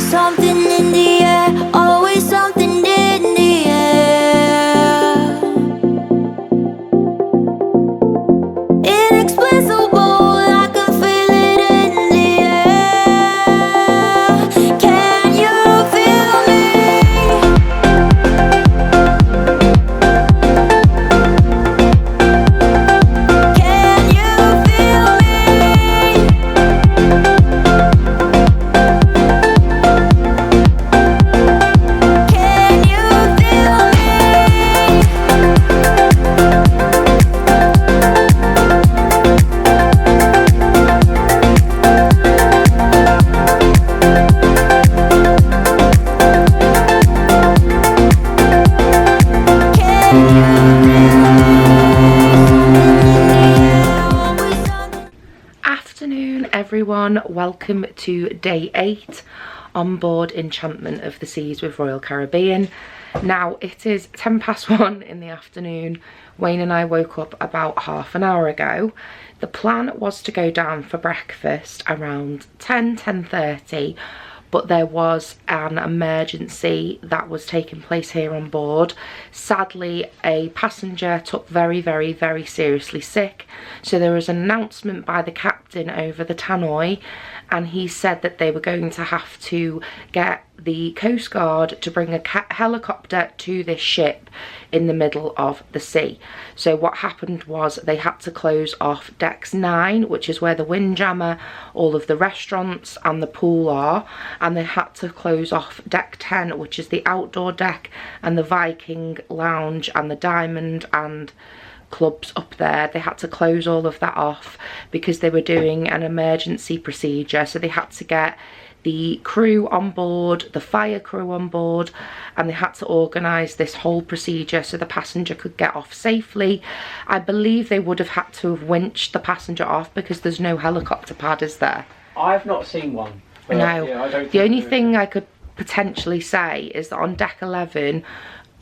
something in the air, always something in the air. Inexplicable, I can feel it in the air. Can you feel me? Can you feel me? Can you feel me? Afternoon everyone, welcome to day 8 on board Enchantment of the Seas with Royal Caribbean. Now it is 1:10 in the afternoon. Wayne and I woke up about half an hour ago. The plan was to go down for breakfast around 10:30, but there was an emergency that was taking place here on board. Sadly, a passenger took very seriously sick, so there was an announcement by the captain over the tannoy, and he said that they were going to have to get the Coast Guard to bring a helicopter to this ship in the middle of the sea. So what happened was they had to close off decks 9, which is where the windjammer, all of the restaurants and the pool are, and they had to close off deck 10, which is the outdoor deck, and the Viking lounge and the Diamond and clubs up there. They had to close all of that off because they were doing an emergency procedure. So they had to get the crew on board, the fire crew on board, and they had to organise this whole procedure so the passenger could get off safely. I believe they would have had to have winched the passenger off because there's no helicopter pad, is there? I've not seen one. But No. yeah, I don't The only thing I could potentially say is that on deck 11,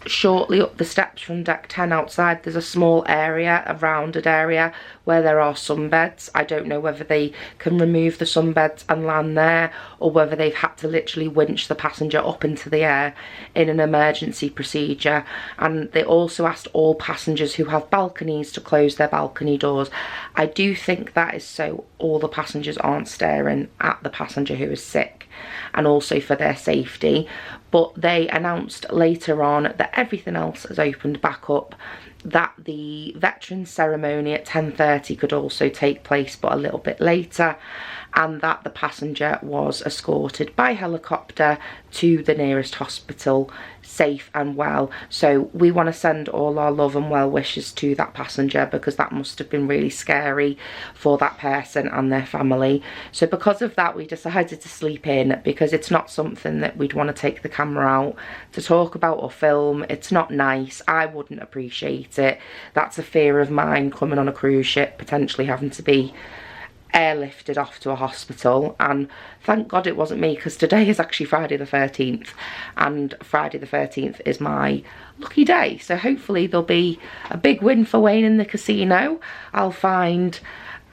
shortly up the steps from deck 10 outside, there's a small area, a rounded area, where there are sunbeds. I don't know whether they can remove the sunbeds and land there, or whether they've had to literally winch the passenger up into the air in an emergency procedure. And they also asked all passengers who have balconies to close their balcony doors. I do think that is so all the passengers aren't staring at the passenger who is sick, and also for their safety. But they announced later on that everything else has opened back up, that the veterans ceremony at 10:30 could also take place but a little bit later, and that the passenger was escorted by helicopter to the nearest hospital safe and well. So we want to send all our love and well wishes to that passenger, because that must have been really scary for that person and their family. So because of that, we decided to sleep in, because it's not something that we'd want to take the camera out to talk about or film. It's not nice. I wouldn't appreciate it. That's a fear of mine, coming on a cruise ship, potentially having to be airlifted off to a hospital. And thank God it wasn't me, because today is actually Friday the 13th, and Friday the 13th is my lucky day. So hopefully there'll be a big win for Wayne in the casino. I'll find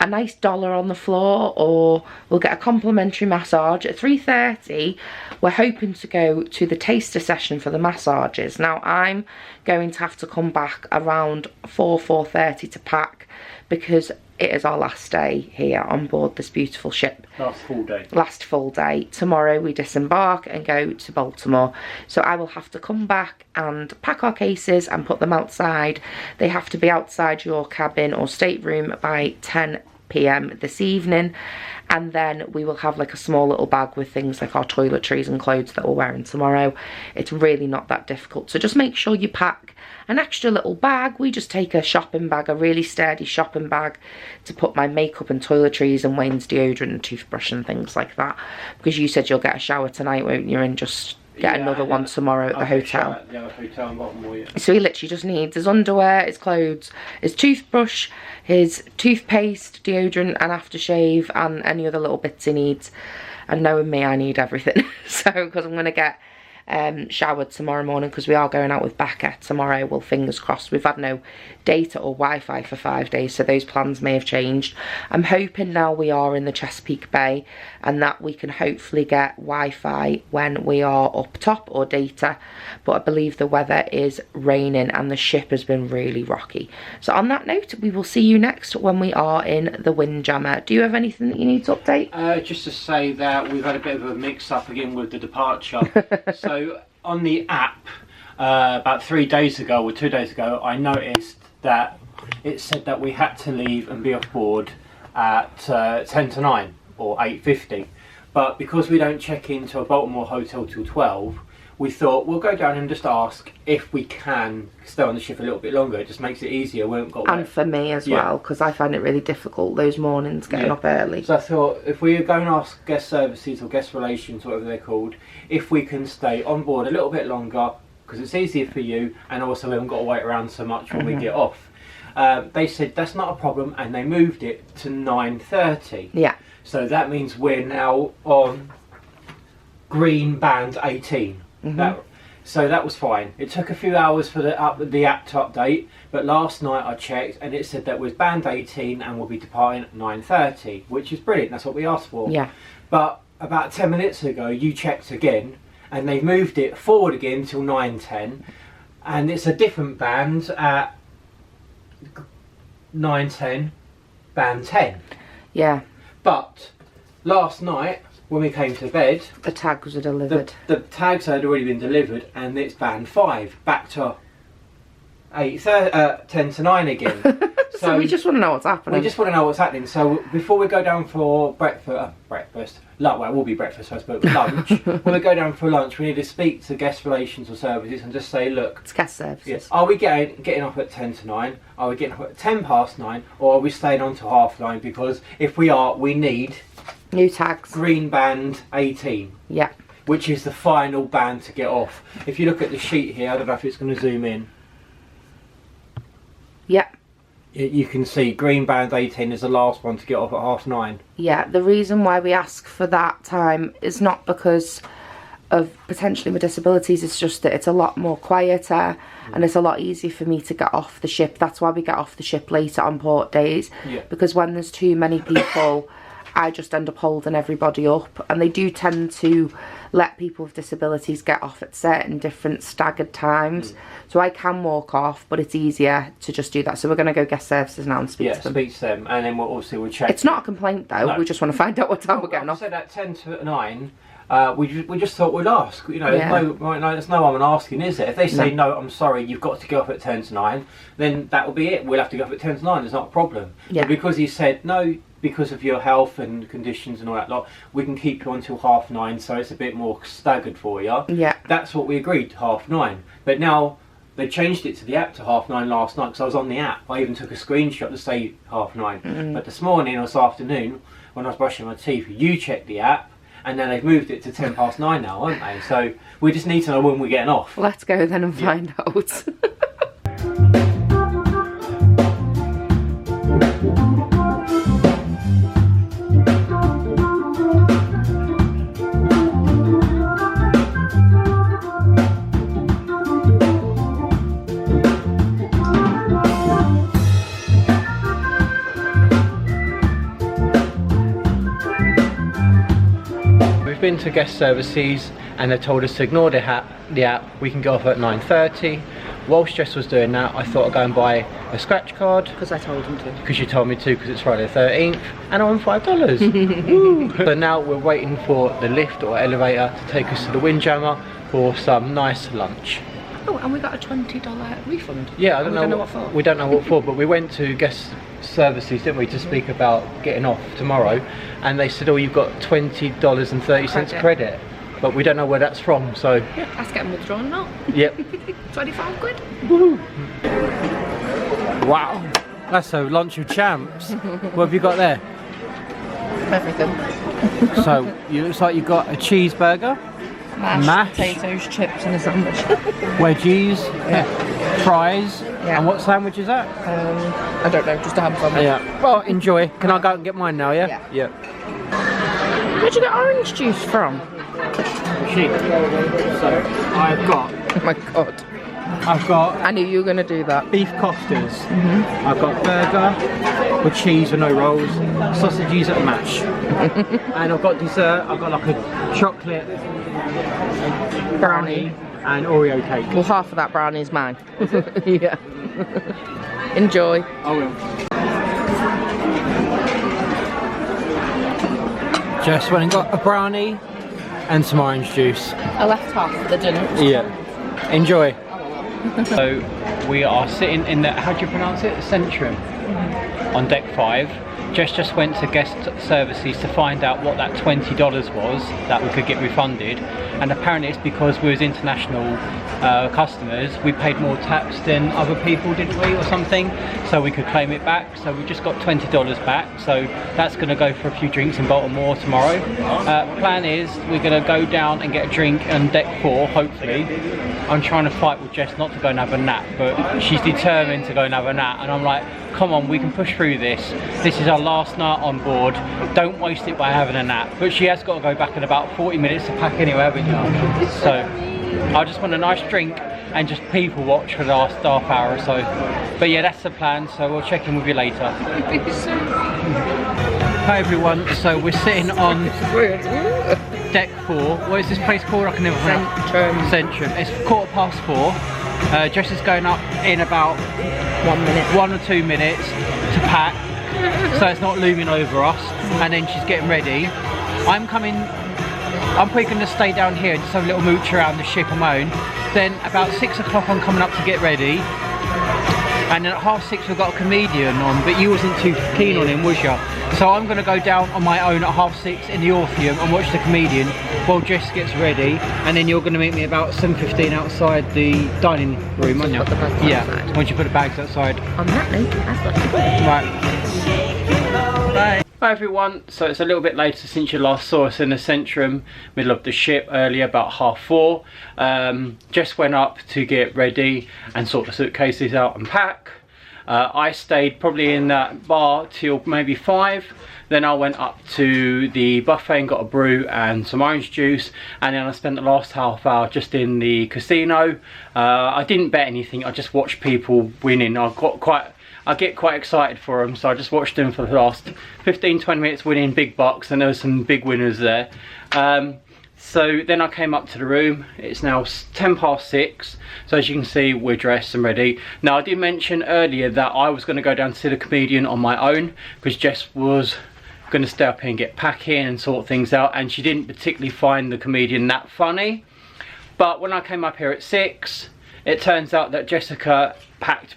a nice dollar on the floor, or we'll get a complimentary massage. At 3:30 we're hoping to go to the taster session for the massages. Now I'm going to have to come back around 4:30 to pack, because it is our last day here on board this beautiful ship. Last full day. Last full day. Tomorrow we disembark and go to Baltimore. So I will have to come back and pack our cases and put them outside. They have to be outside your cabin or stateroom by 10 p.m. this evening, and then we will have like a small little bag with things like our toiletries and clothes that we're wearing tomorrow. It's really not that difficult, so just make sure you pack an extra little bag. We just take a shopping bag, a really sturdy shopping bag, to put my makeup and toiletries and Wayne's deodorant and toothbrush and things like that, because you said you'll get a shower tonight, won't you, and just get another one tomorrow at the hotel. Yeah, hotel and Baltimore, yeah. So he literally just needs his underwear, his clothes, his toothbrush, his toothpaste, deodorant and aftershave, and any other little bits he needs. And knowing me, I need everything. So, because I'm going to get showered tomorrow morning because we are going out with Becca tomorrow. Well, fingers crossed. We've had no data or Wi-Fi for 5 days, so those plans may have changed. I'm hoping now we are in the Chesapeake Bay and that we can hopefully get Wi-Fi when we are up top, or data, but I believe the weather is raining and the ship has been really rocky. So on that note, we will see you next when we are in the Windjammer. Do you have anything that you need to update? Just to say that we've had a bit of a mix-up again with the departure. So on the app, about 3 days ago or 2 days ago, I noticed that it said that we had to leave and be off board at 10 to 9 or 8:50. But because we don't check into a Baltimore hotel till 12, we thought we'll go down and just ask if we can stay on the ship a little bit longer. It just makes it easier. We haven't got and for me as well, because I find it really difficult those mornings getting up early. So I thought if we go and ask guest services or guest relations, whatever they're called, if we can stay on board a little bit longer, because it's easier for you, and also we haven't got to wait around so much when we get off. They said that's not a problem, and they moved it to 9:30. Yeah. So that means we're now on green band 18. So that was fine. It took a few hours for the app to update, but last night I checked and it said that was band 18 and we'll be departing at 9:30, which is brilliant. That's what we asked for. Yeah. But about 10 minutes ago you checked again and they've moved it forward again till 9:10, and it's a different band at 9:10, band 10. Yeah. But last night when we came to bed, the tags were delivered. The tags had already been delivered, and it's band 5, back to 10 to 9 again. So we just want to know what's happening. We just want to know what's happening. So before we go down for breakfast, well, it will be breakfast, I suppose, lunch. When we go down for lunch, we need to speak to guest relations or services and just say, look, it's guest services. Yes, are we getting off at 10 to 9? Are we getting off at 10 past 9? Or are we staying on to 9:30? Because if we are, we need new tags. Green band 18. Yeah. Which is the final band to get off. If you look at the sheet here, I don't know if it's going to zoom in. Yeah. You can see green band 18 is the last one to get off at 9:30. Yeah, the reason why we ask for that time is not because of potentially my disabilities, it's just that it's a lot more quieter and it's a lot easier for me to get off the ship. That's why we get off the ship later on port days. Yeah. Because when there's too many people, I just end up holding everybody up, and they do tend to let people with disabilities get off at certain different staggered times. So I can walk off, but it's easier to just do that. So we're going to go guest services now and speak to them. Yeah, speak to them, and then we'll check. It's not a complaint though, no. We just want to find out what time we're getting off. So that 10 to 9, we just thought we'd ask. You know, there's no harm in asking, is there? If they say no, I'm sorry, you've got to go off at 10 to 9, then that will be it. We'll have to go off at 10 to 9. There's not a problem. Yeah. But because he said no, because of your health and conditions and all that lot, we can keep you until 9:30, so it's a bit more staggered for you. Yeah. That's what we agreed, 9:30. But now they changed it to the app to 9:30 last night, because I was on the app. I even took a screenshot to say 9:30. But this morning or this afternoon, when I was brushing my teeth, you checked the app, and then they've moved it to 10 past 9 now, haven't they? So we just need to know when we're getting off. Let's go then and find out. Been to guest services and they told us to ignore the app. We can go off at 9:30. Whilst Jess was doing that, I thought I'd go and buy a scratch card. Because I told him to. Because you told me to, because it's Friday the 13th, and I won $5. So now we're waiting for the lift or elevator to take us to the Windjammer for some nice lunch. Oh, and we got a $20 refund. Yeah, I don't know what for. We don't know what for, but we went to guest services, didn't we, to speak about getting off tomorrow, and they said, oh, you've got $20.30 credit, but we don't know where that's from, so yeah, that's getting withdrawn now. Yep. 25 quid. Woohoo. Wow, that's a lunch of champs. What have you got there? Everything. So it looks like you've got a cheeseburger, mash, potatoes, chips and a sandwich. wedgies, yeah. fries, yeah. And what sandwich is that? I don't know, just a ham sandwich. Yeah. Well, enjoy. Can I go and get mine now, yeah? Yeah. Where'd you get orange juice from? machine. So I've got, Oh my god. I I knew you were going to do that. beef Costas. I've got burger with cheese with no rolls, sausages at a match. And I've got dessert, I've got like a chocolate brownie and Oreo cake. Well, half of that brownie is mine. Yeah. Enjoy. I will. Just went and got a brownie and some orange juice. I left half for the dinner. Yeah. Enjoy. So we are sitting in the, how do you pronounce it? Centrum on deck 5. Just went to guest services to find out what that $20 was that we could get refunded, and apparently it's because we was international customers, we paid more tax than other people, didn't we, or something, so we could claim it back. So we just got $20 back, so that's going to go for a few drinks in Baltimore tomorrow. Plan is we're going to go down and get a drink on deck 4, hopefully. I'm trying to fight with Jess not to go and have a nap, but she's determined to go and have a nap, and I'm like, come on, we can push through this. This is our last night on board, don't waste it by having a nap. But she has got to go back in about 40 minutes to pack anyway, haven't you? So I just want a nice drink and just people watch for the last half hour or so. But yeah, that's the plan, so we'll check in with you later. Hi everyone, so we're sitting on deck 4. What is this place called? I can never pronounce. Centrum. It's 4:15. Jess is going up in about 1 or 2 minutes to pack, so it's not looming over us, and then she's getting ready. I'm probably going to stay down here and just have a little mooch around the ship on my own. Then about 6 o'clock I'm coming up to get ready, and then at 6:30 we've got a comedian on, but you wasn't too keen on him, was you? So I'm going to go down on my own at 6:30 in the Orpheum and watch the comedian while Jess gets ready, and then you're going to meet me about 7:15 outside the dining room, aren't you? Yeah, once you put the bags outside. On that note, that's what Right. Bye. Hi everyone, so it's a little bit later since you last saw us in the Centrum, middle of the ship, earlier about 4:30. Just went up to get ready and sort the suitcases out and pack. I stayed probably in that bar till maybe 5. Then I went up to the buffet and got a brew and some orange juice, and then I spent the last half hour just in the casino. I didn't bet anything, I just watched people winning. I get quite excited for them, so I just watched them for the last 15-20 minutes winning big bucks, and there were some big winners there. So then I came up to the room. It's now 6:10, so as you can see we're dressed and ready. Now I did mention earlier that I was going to go down to see the comedian on my own, because Jess was going to stay up here and get packing and sort things out, and she didn't particularly find the comedian that funny. But when I came up here at 6, it turns out that Jessica packed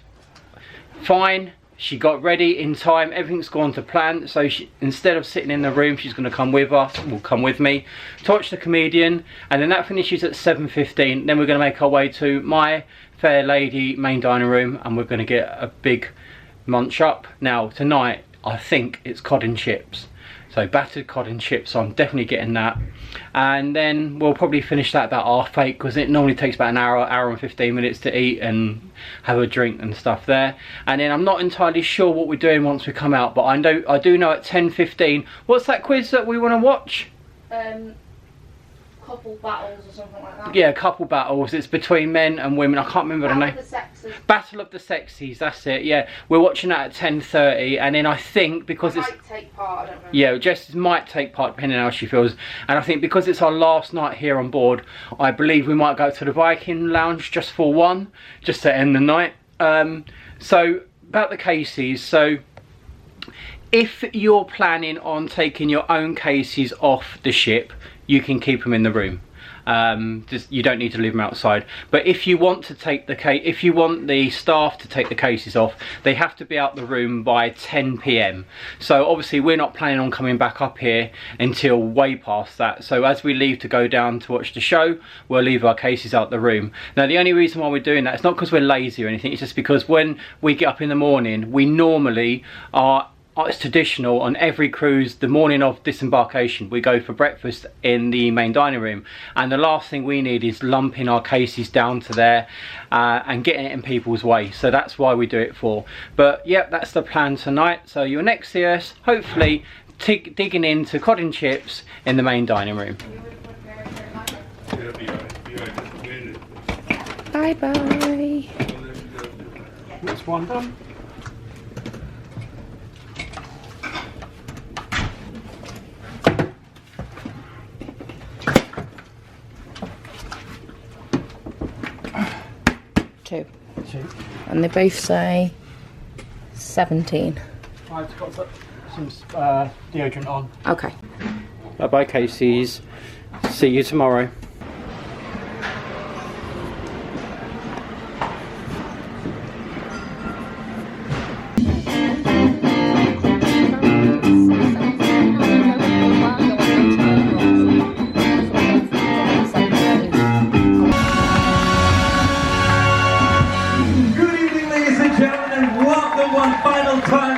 fine. She got ready in time, everything's gone to plan, so instead of sitting in the room, she's going to come with us, will come with me to watch the comedian, and then that finishes at 7:15. Then we're going to make our way to my fair lady main dining room, and we're going to get a big munch up. Now tonight I think it's cod and chips, so battered cod and chips, so I'm definitely getting that. And then we'll probably finish that about 8:30, because it normally takes about an hour and 15 minutes to eat and have a drink and stuff there. And then I'm not entirely sure what we're doing once we come out, but I do know at 10:15. What's that quiz that we want to watch? Couple battles or something like that. Yeah, couple battles. It's between men and women. I can't remember the name. Battle of the Sexes. Battle of the Sexes, that's it. Yeah, we're watching that at 10:30, and then I think because I it's might take part, I don't know. yeah, Jess might take part depending on how she feels, and I think because it's our last night here on board, I believe we might go to the Viking Lounge just for one, just to end the night. So about the cases, so if you're planning on taking your own cases off the ship, you can keep them in the room. You don't need to leave them outside. But if you want to take if you want the staff to take the cases off, they have to be out the room by 10 PM. So obviously we're not planning on coming back up here until way past that. So as we leave to go down to watch the show, we'll leave our cases out the room. Now the only reason why we're doing that, it's not because we're lazy or anything, it's just because when we get up in the morning, we normally are, it's traditional on every cruise, the morning of disembarkation, we go for breakfast in the main dining room, and the last thing we need is lumping our cases down to there and getting it in people's way. So that's why we do it for. But yeah, that's the plan tonight. So you'll next see us hopefully digging into cod and chips in the main dining room. Bye bye. That's one done. Two. And they both say 17. I've got to put some deodorant on. Okay. Bye bye, Casey's. See you tomorrow.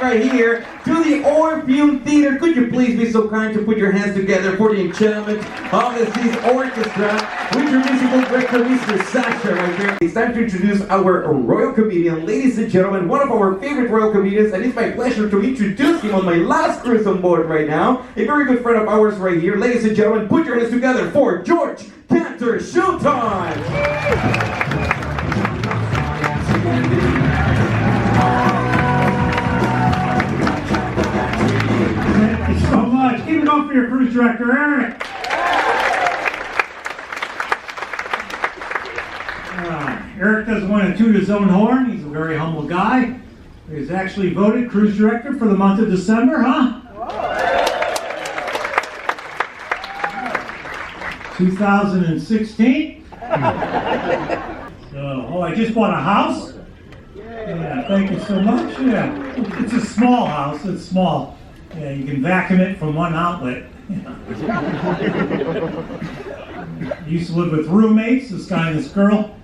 Right here to the Orpheum Theater. Could you please be so kind to put your hands together for the Enchantment of the Seas Orchestra with your musical director, Mr. Sasha, right there. It's time to introduce our royal comedian, ladies and gentlemen, one of our favorite royal comedians, and it's my pleasure to introduce him on my last cruise on board right now. A very good friend of ours right here. Ladies and gentlemen, put your hands together for George Cantor. Showtime! Thank you so much. Give it up for your cruise director, Eric. Eric doesn't want to toot his own horn. He's a very humble guy. He's actually voted cruise director for the month of December, huh? 2016. Oh, I just bought a house. Yeah, thank you so much. Yeah, it's a small house. It's small. Yeah, you can vacuum it from one outlet. I used to live with roommates, this guy and this girl.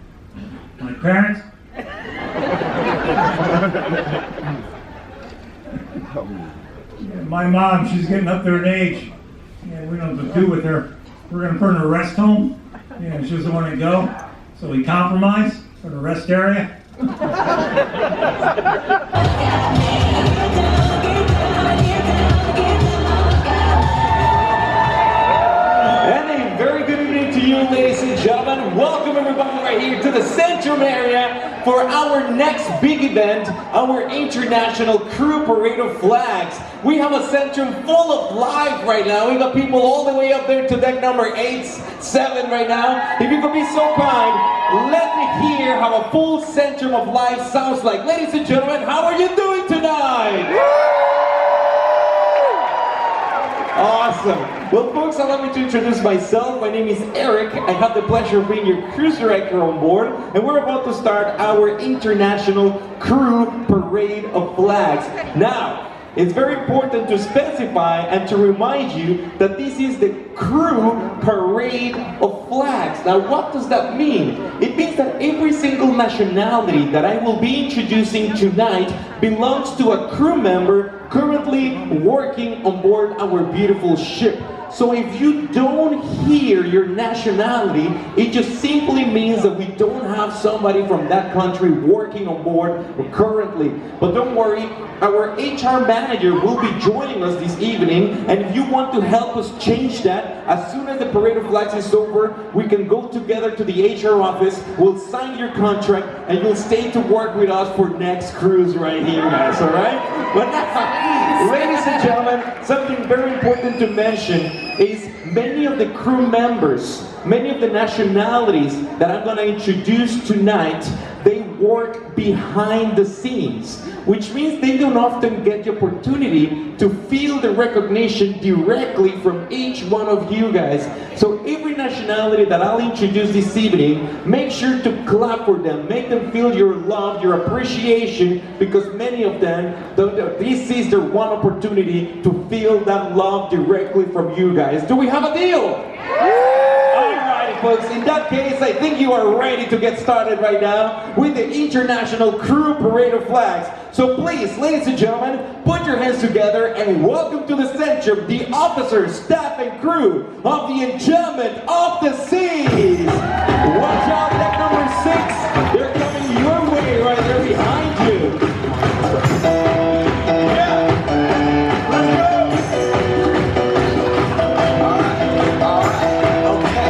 My parents. Yeah, my mom, she's getting up there in age. Yeah, we don't know what to do with her. We're going to put her in a rest home. Yeah, she doesn't want to go. So we compromise for the rest area. And a very good evening to you, ladies and gentlemen. Welcome everybody right here to the Centrum area for our next big event, our International Crew Parade of Flags. We have a Centrum full of life right now. We got people all the way up there to deck number 8, 7 right now. If you could be so kind, let me hear how a full Centrum of life sounds like. Ladies and gentlemen, how are you doing tonight? Awesome. Well, folks, allow me to introduce myself. My name is Eric. I have the pleasure of being your cruise director on board, and we're about to start our International Crew Parade of Flags. Now, it's very important to specify and to remind you that this is the Crew Parade of Flags. Now, what does that mean? It means that every single nationality that I will be introducing tonight belongs to a crew member currently working on board our beautiful ship. So if you don't hear your nationality, it just simply means that we don't have somebody from that country working on board currently. But don't worry, our HR manager will be joining us this evening, and if you want to help us change that, as soon as the Parade of Flags is over, we can go together to the HR office, we'll sign your contract, and you'll stay to work with us for next cruise right here, guys, alright? But now, ladies and gentlemen, something very important to mention is many of the crew members, many of the nationalities that I'm going to introduce tonight, they work behind the scenes, which means they don't often get the opportunity to feel the recognition directly from each one of you guys. So every nationality that I'll introduce this evening, make sure to clap for them, make them feel your love, your appreciation, because many of them, this is their one opportunity to feel that love directly from you guys. Do we have a deal? Alright folks, in that case I think you are ready to get started right now with the International Crew Parade of Flags. So please, ladies and gentlemen, put your hands together and welcome to the Centrum, the officers, staff and crew of the Enchantment of the Seas. Watch out, deck number 6, they're coming your way right there behind you. Alright, okay.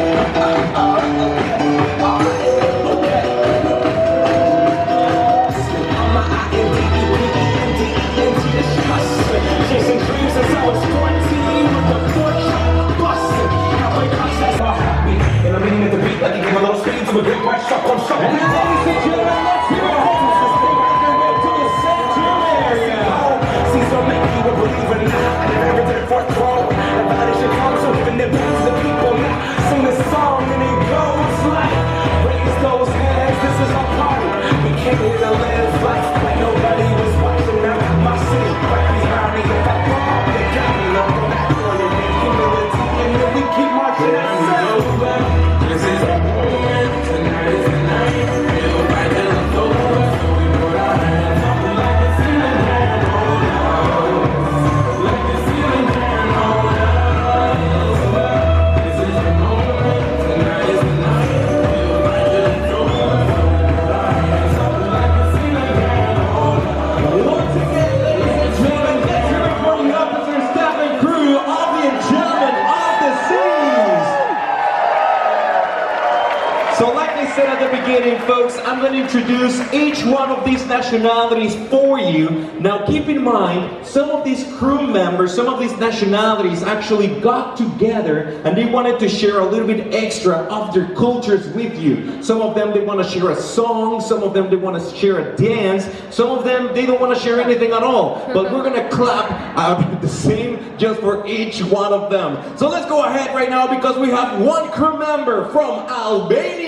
So like I said at the beginning, folks, I'm going to introduce each one of these nationalities for you. Now keep in mind, some of these crew members, some of these nationalities actually got together and they wanted to share a little bit extra of their cultures with you. Some of them, they want to share a song, some of them, they want to share a dance, some of them, they don't want to share anything at all. But we're going to clap out the same just for each one of them. So let's go ahead right now because we have one crew member from Albania.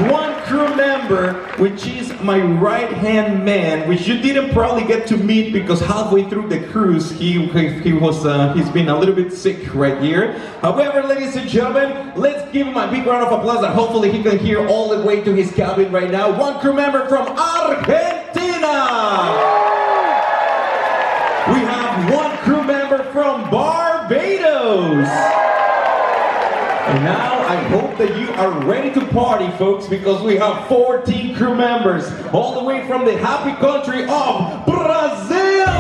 One crew member, which is my right-hand man, which you didn't probably get to meet because halfway through the cruise he's been a little bit sick right here. However, ladies and gentlemen, let's give him a big round of applause and hopefully he can hear all the way to his cabin right now. One crew member from Argentina. We have one crew member from Barbados. And now I hope that you are ready to party, folks, because we have 14 crew members all the way from the happy country of Brazil.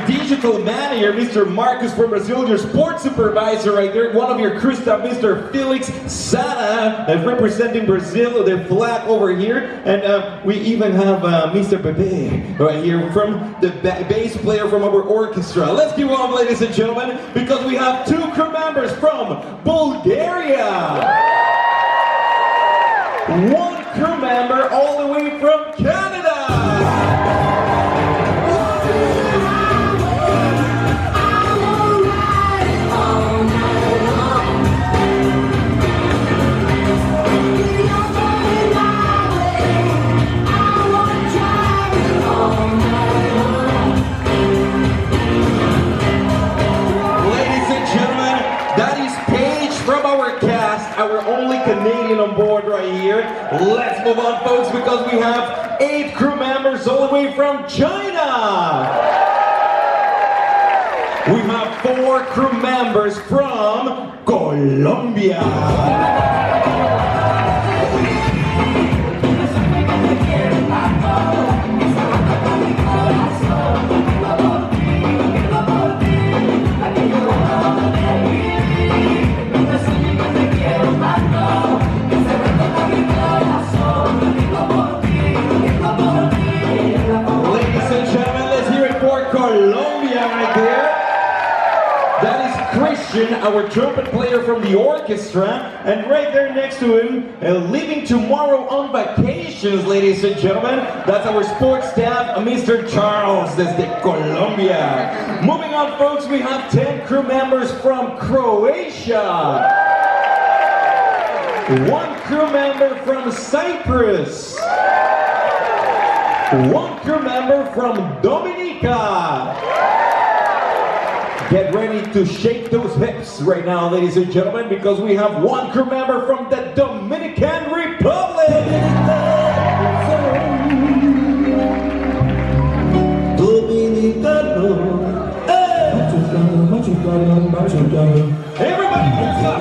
Digital man here, Mr. Marcus from Brazil, your sports supervisor right there, one of your crew staff, Mr. Felix Sana, representing Brazil, the flag over here, and we even have Mr. Bebe right here from the bass player from our orchestra. Let's give on, ladies and gentlemen, because we have two crew members from Bulgaria, one crew member all the way from Canada. Our only Canadian on board right here. Let's move on, folks, because we have 8 crew members all the way from China. We have 4 crew members from Colombia. Our trumpet player from the orchestra, and right there next to him, leaving tomorrow on vacations, ladies and gentlemen, that's our sports staff, Mr. Charles desde Colombia. Moving on, folks, we have 10 crew members from Croatia, 1 crew member from Cyprus, 1 crew member from Dominica. Get ready to shake those hips right now, ladies and gentlemen, because we have 1 crew member from the Dominican Republic. Everybody gets up.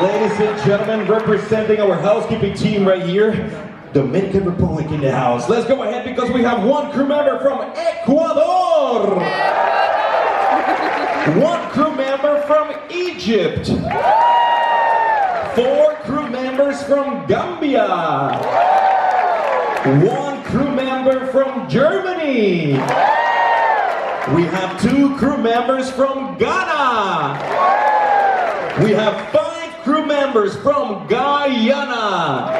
Ladies and gentlemen, representing our housekeeping team right here, Dominican Republic in the house. Let's go ahead because we have 1 crew member from Ecuador, 1 crew member from Egypt, 4 crew members from Gambia. 1 crew member from Germany. We have 2 crew members from Ghana. We have 5 crew members from Guyana.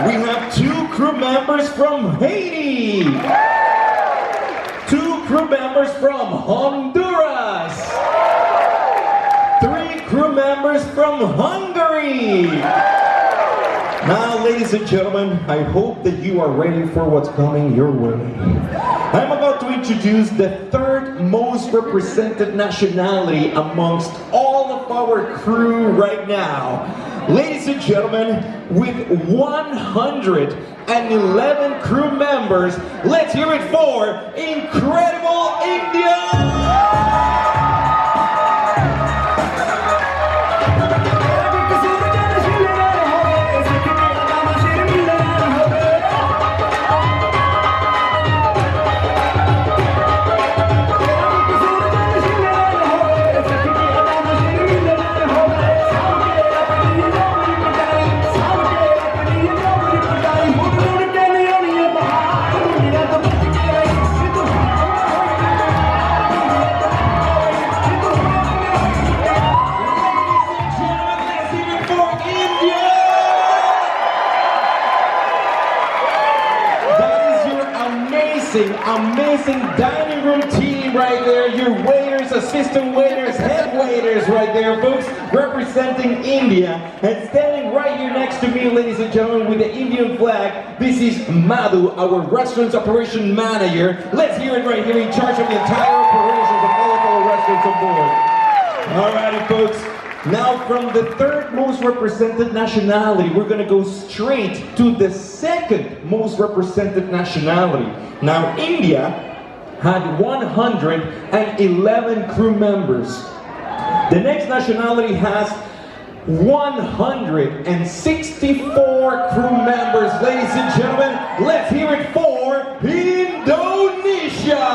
We have 2 crew members from Haiti. 2 crew members from Honduras. 3 crew members from Hungary. Now, ladies and gentlemen, I hope that you are ready for what's coming your way. I'm about to introduce the 3rd most represented nationality amongst all of our crew right now. Ladies and gentlemen, with 111 crew members, let's hear it for Incredible India! Amazing dining room team right there. Your waiters, assistant waiters, head waiters right there, folks, representing India. And standing right here next to me, ladies and gentlemen, with the Indian flag, this is Madhu, our restaurant's operation manager. Let's hear it right here, in charge of the entire operations of all of our restaurants on board. Alrighty, folks. Now, from the 3rd most represented nationality, we're going to go straight to the 2nd most represented nationality. Now, India had 111 crew members. The next nationality has 164 crew members. Ladies and gentlemen, let's hear it for Indonesia!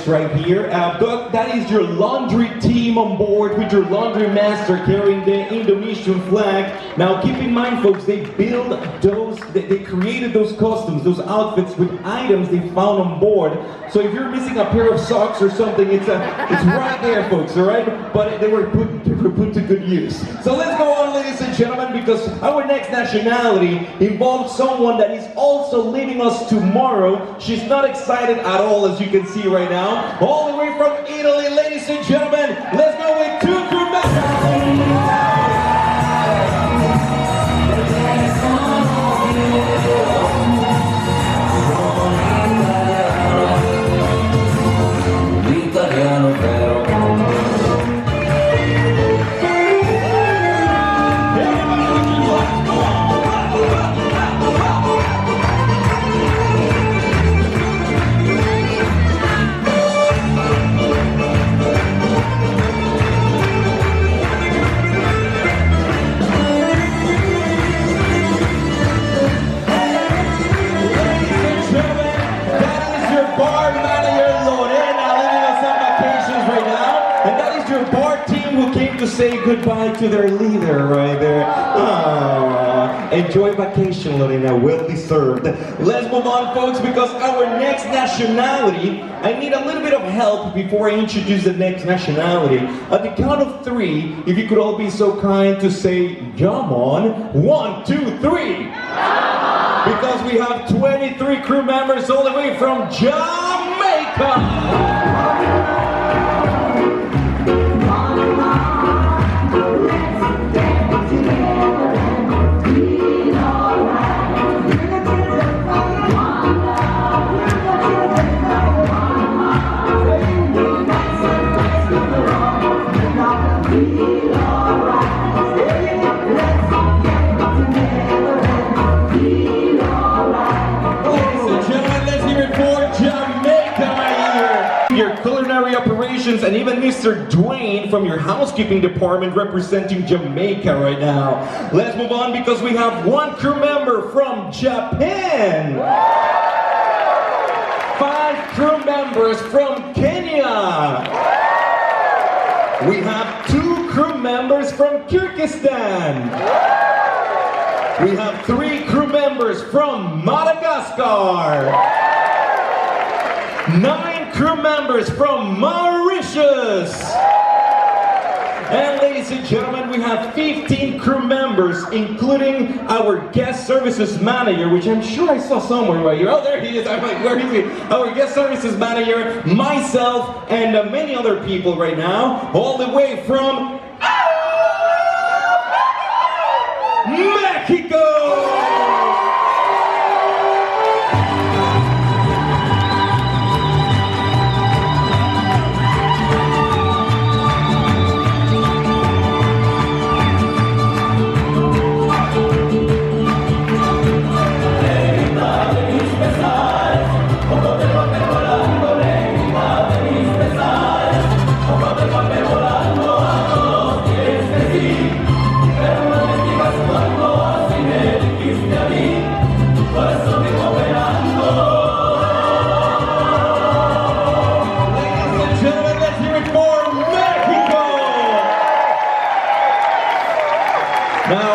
Right here, that is your laundry team on board with your laundry master carrying the Indonesian flag. Now keep in mind, folks, they build those, they created those costumes, those outfits with items they found on board. So if you're missing a pair of socks or something, it's right there, folks, all right? But they were put to good use. So let's go on, ladies and gentlemen, because our next nationality involves someone that is also leaving us tomorrow. She's not excited at all, as you can see right now. All the way from Italy, ladies and gentlemen, let's go with 2 crew members. To say goodbye to their leader right there. Aww. Enjoy vacation, Lorena, well deserved. Let's move on, folks, because our next nationality, I need a little bit of help before I introduce the next nationality. At the count of 3, if you could all be so kind to say, come on. 1, 2, 3. Because we have 23 crew members all the way from Jamaica. congratulations, and even Mr. Dwayne from your housekeeping department representing Jamaica right now. Let's move on because we have one crew member from Japan. 5 crew members from Kenya. We have 2 crew members from Kyrgyzstan. We have 3 crew members from Madagascar. 9 crew members from Mauritius. And ladies and gentlemen, we have 15 crew members, including our guest services manager, which I'm sure I saw somewhere right here. Oh, there he is. I'm like, where is he? Our guest services manager, myself, and many other people right now, all the way from Mexico!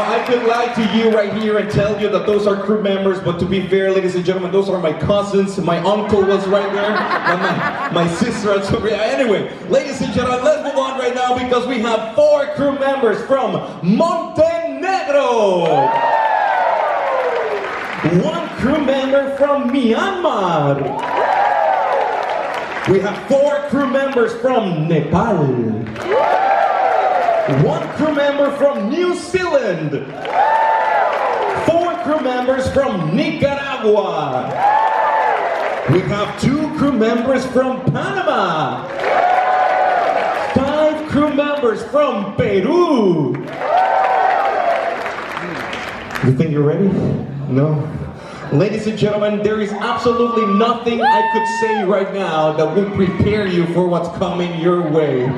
I could lie to you right here and tell you that those are crew members, but to be fair, ladies and gentlemen, those are my cousins. My uncle was right there, and my sister and so anyway, ladies and gentlemen, let's move on right now because we have 4 crew members from Montenegro. 1 crew member from Myanmar. We have 4 crew members from Nepal. 1 crew member from New Zealand. 4 crew members from Nicaragua. We have 2 crew members from Panama. 5 crew members from Peru. You think you're ready? No? Ladies and gentlemen, there is absolutely nothing I could say right now that will prepare you for what's coming your way.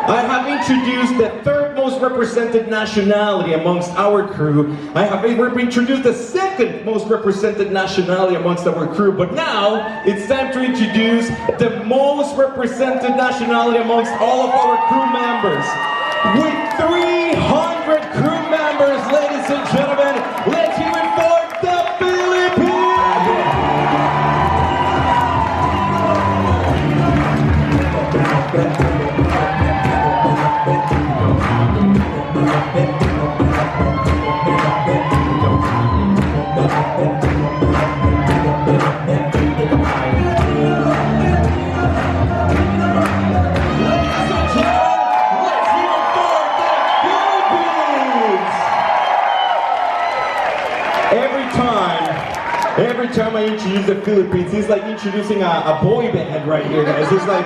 I have introduced the 3rd most represented nationality amongst our crew. I have introduced the 2nd most represented nationality amongst our crew. But now, it's time to introduce the most represented nationality amongst all of our crew members. With 300 crew members, ladies and gentlemen, let's hear it for the Philippines! Every time I introduce the Philippines, it's like introducing a boy band right here, guys. It's like,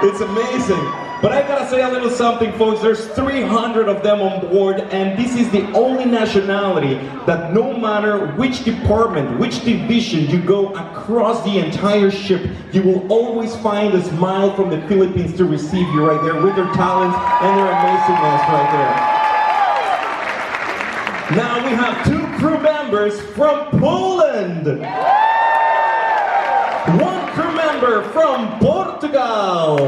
it's amazing. But I gotta say a little something, folks. There's 300 of them on board, and this is the only nationality that no matter which department, which division you go across the entire ship, you will always find a smile from the Philippines to receive you right there with their talents and their amazingness right there. Now we have 2 crew members from Poland. 1 crew member from Portugal.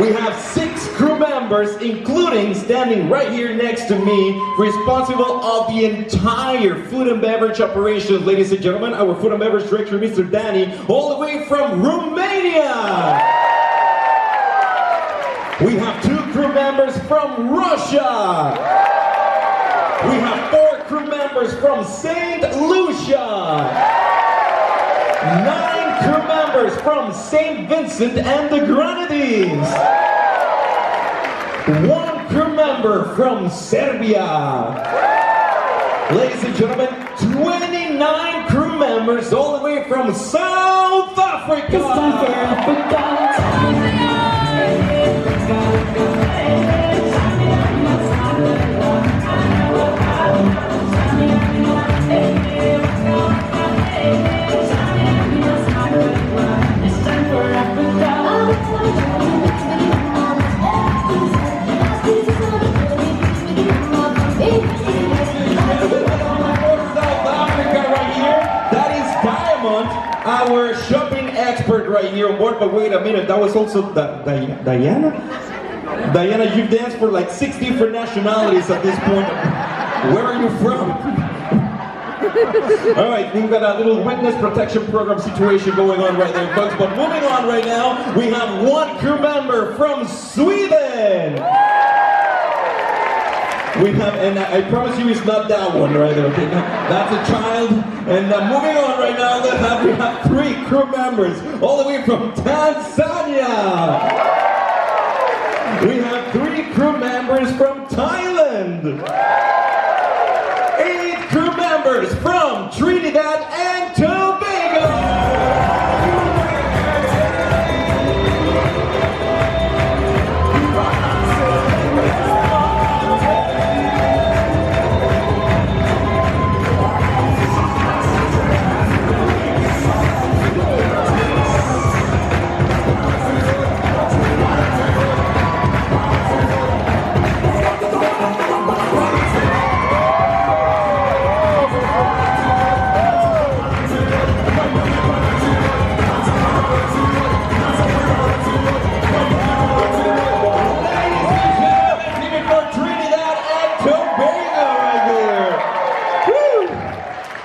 We have 6 crew members, including, standing right here next to me, responsible of the entire food and beverage operations. Ladies and gentlemen, our food and beverage director, Mr. Danny, all the way from Romania. We have 2 crew members from Russia. We have 4 crew members from St. Lucia. 9 crew members from St. Vincent and the Grenadines. 1 crew member from Serbia. Ladies and gentlemen, 29 crew members all the way from South Africa. want our shopping expert right here on board, but wait a minute, that was also Diana? Diana, you've danced for like 6 different nationalities at this point. Where are you from? Alright, we've got a little witness protection program situation going on right there, folks. But moving on right now, we have one crew member from Sweden! We have, and I promise you it's not that one right there, okay? That's a child. And moving on right now, we have 3 crew members all the way from Tanzania! We have 3 crew members from Thailand! 8 crew members from Trinidad and Tobago!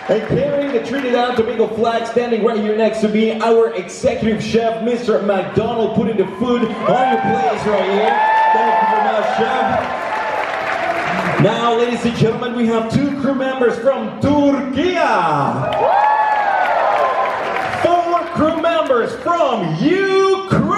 And carrying the Trinidad and Tobago flag, standing right here next to me, our executive chef, Mr. McDonald, putting the food on your plates right here. Thank you very much, chef. Now, ladies and gentlemen, we have 2 crew members from Turkey. 4 crew members from Ukraine.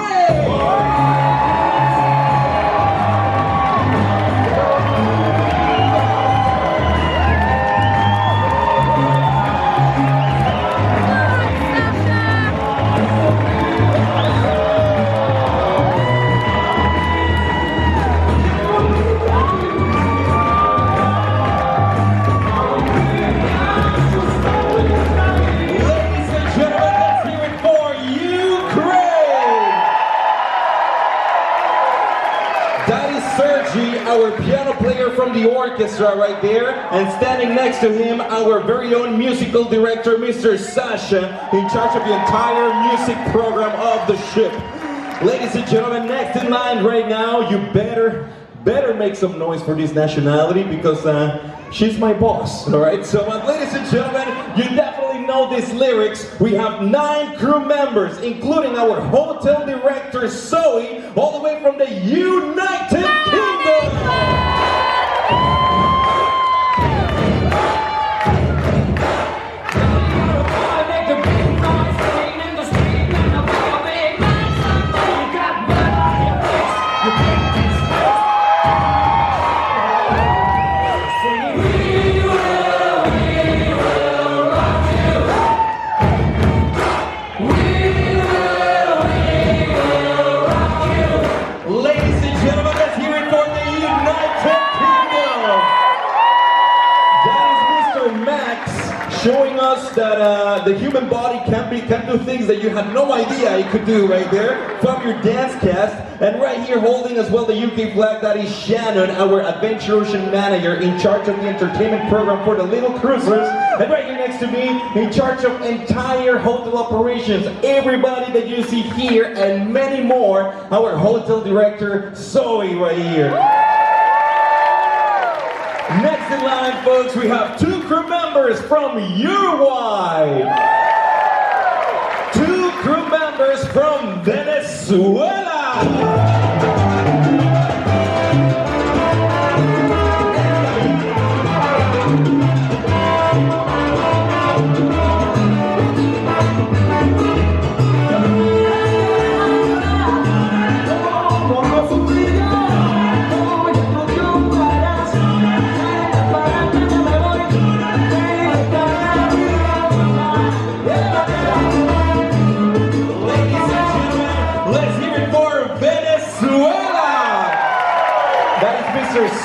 Our piano player from the orchestra right there, and standing next to him, our very own musical director, Mr. Sasha, in charge of the entire music program of the ship. Ladies and gentlemen, next in line right now, you better make some noise for this nationality, because she's my boss, alright? So ladies and gentlemen, you definitely know these lyrics. We have 9 crew members, including our hotel director, Zoe, all the way from the United Kingdom! Showing us that the human body can do things that you had no idea it could do right there from your dance cast. And right here holding as well the UK flag, that is Shannon, our Adventure Ocean manager in charge of the entertainment program for the little cruisers. And right here next to me, in charge of entire hotel operations, everybody that you see here and many more, our hotel director, Zoe, right here. Next in line, folks, we have 2 crew members from Uruguay. 2 crew members from Venezuela.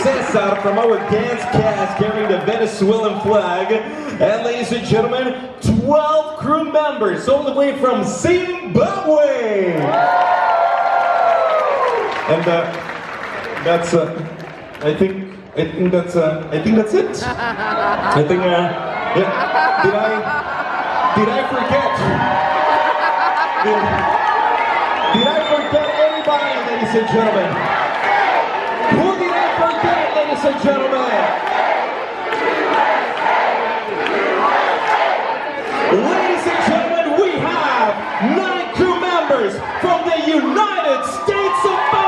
Cesar from our dance cast carrying the Venezuelan flag. And ladies and gentlemen, 12 crew members all the way from Zimbabwe. And that's I think that's it. I think yeah. Did I forget? Did I forget anybody, ladies and gentlemen? Who did I forget, ladies and gentlemen? Ladies and gentlemen, we have 9 crew members from the United States of America!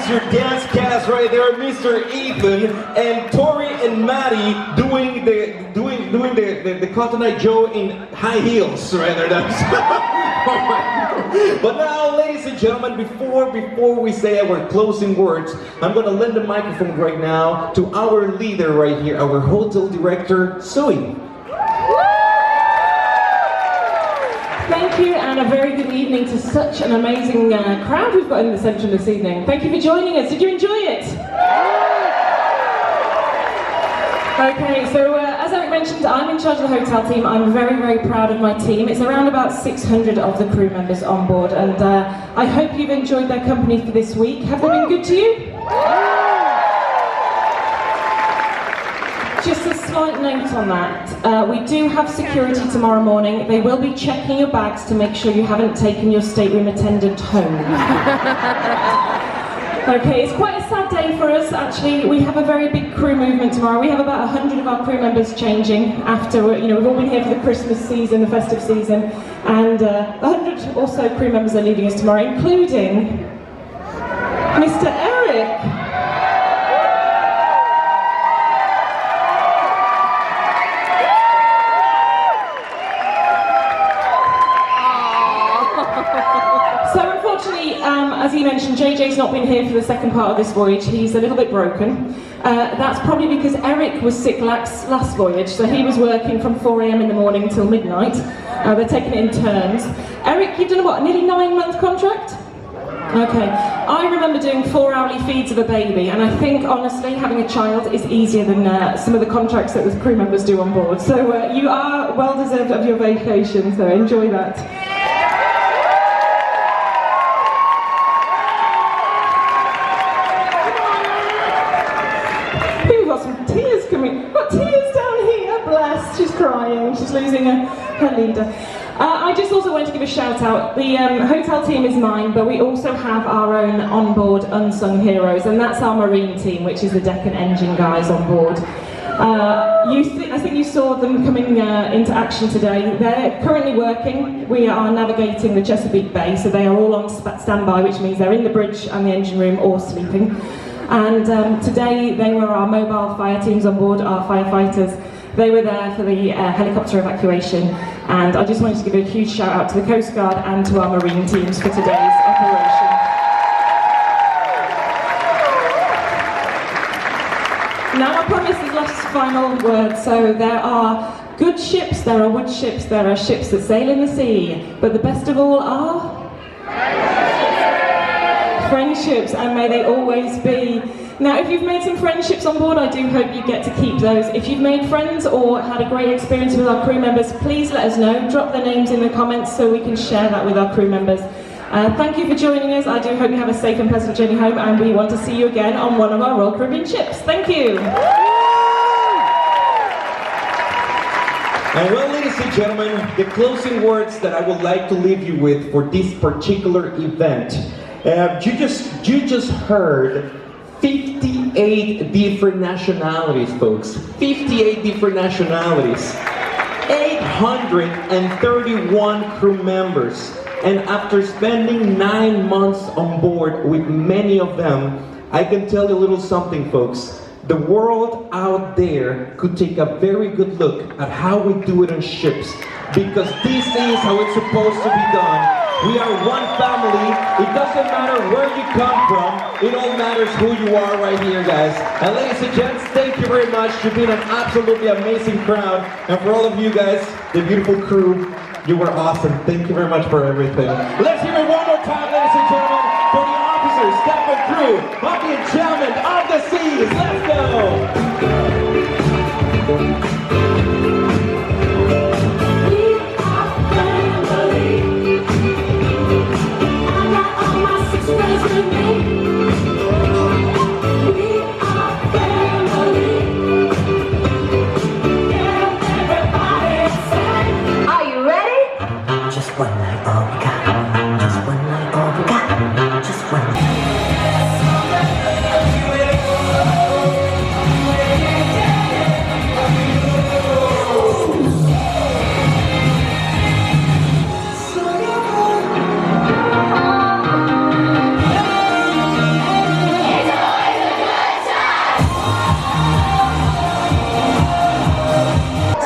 Your dance cast right there, Mr. Ethan and Tori and Maddie doing the Cotton Eye Joe in high heels right there. But now, ladies and gentlemen, before we say our closing words, I'm gonna lend the microphone right now to our leader right here, our hotel director, Zoe. Thank you, and a very good evening to such an amazing crowd we've got in the centre this evening. Thank you for joining us. Did you enjoy it? Okay, so as Eric mentioned, I'm in charge of the hotel team. I'm very, very proud of my team. It's around about 600 of the crew members on board, and I hope you've enjoyed their company for this week. Have they been good to you? Just a slight note on that. We do have security tomorrow morning. They will be checking your bags to make sure you haven't taken your stateroom attendant home. Okay, it's quite a sad day for us actually. We have a very big crew movement tomorrow. We have about 100 of our crew members changing after, we've all been here for the Christmas season, the festive season, and 100 or so crew members are leaving us tomorrow, including Mr. Eric. So unfortunately, as he mentioned, JJ's not been here for the second part of this voyage. He's a little bit broken. That's probably because Eric was sick last voyage, so he was working from 4 AM in the morning till midnight. They're taking it in turns. Eric, you've done what, a nearly 9-month contract? Okay. I remember doing 4 hourly feeds of a baby, and I think, honestly, having a child is easier than some of the contracts that the crew members do on board. So you are well deserved of your vacation, so enjoy that. Got tears down here, bless. She's crying, she's losing her leader. I just also wanted to give a shout out. The hotel team is mine, but we also have our own onboard unsung heroes, and that's our marine team, which is the deck and engine guys on board. I think you saw them coming into action today. They're currently working. We are navigating the Chesapeake Bay, so they are all on standby, which means they're in the bridge and the engine room or sleeping. And today they were our mobile fire teams on board, our firefighters. They were there for the helicopter evacuation, and I just wanted to give a huge shout out to the Coast Guard and to our marine teams for today's operation. Now I promise the last final word. So there are good ships, there are wood ships, there are ships that sail in the sea, but the best of all are friendships, and may they always be. Now, if you've made some friendships on board, I do hope you get to keep those. If you've made friends or had a great experience with our crew members, please let us know. Drop their names in the comments so we can share that with our crew members. Thank you for joining us. I do hope you have a safe and pleasant journey home, and we want to see you again on one of our Royal Caribbean ships. Thank you. And well, ladies and gentlemen, the closing words that I would like to leave you with for this particular event. You just heard 58 different nationalities, folks. 58 different nationalities. 831 crew members. And after spending 9 months on board with many of them, I can tell you a little something, folks. The world out there could take a very good look at how we do it on ships, because this is how it's supposed to be done. We are one family. It doesn't matter where you come from. It all matters who you are right here, guys. And ladies and gents, thank you very much. You've been an absolutely amazing crowd. And for all of you guys, the beautiful crew, you were awesome. Thank you very much for everything. Let's hear it one more time, ladies and gentlemen, for the officers, staff, and crew of the Enchantment of the Seas. Let's go! Just one night, all we got. Just one night, all we got. Just one night.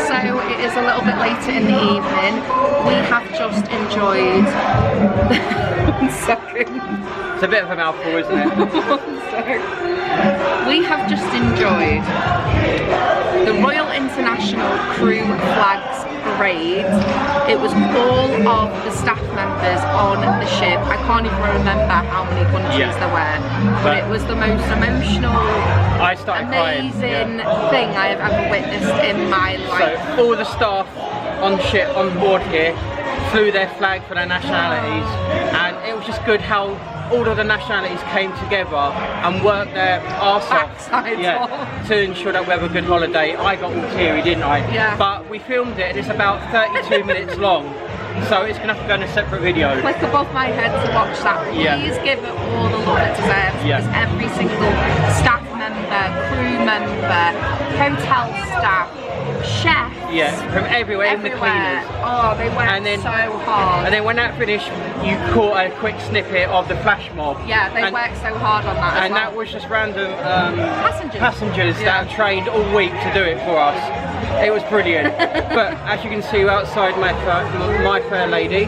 So it is a little bit later in the evening. We have just enjoyed. 1 second. It's a bit of a mouthful, isn't it? 1 sec. We have just enjoyed the Royal International Crew Flags Parade. It was all of the staff members on the ship. I can't even remember how many countries there were, but it was the most emotional, amazing thing I have ever witnessed in my life. So all the staff on the ship, on board here, flew their flag for their nationalities, and it was just good how all of the nationalities came together and worked their arse off to ensure that we have a good holiday. I got all teary, didn't I? Yeah. But we filmed it and it's about 32 minutes long, so it's going to have to go in a separate video. Click above my head to watch that. Please give it all the love it deserves, because every single staff member, crew member, hotel staff, chefs, from everywhere, even the cleaners. Oh, they worked so hard. And then when that finished, you caught a quick snippet of the flash mob. Yeah, they worked so hard on that. And that was just random passengers that have trained all week to do it for us. It was brilliant. But as you can see, we're outside my fair lady,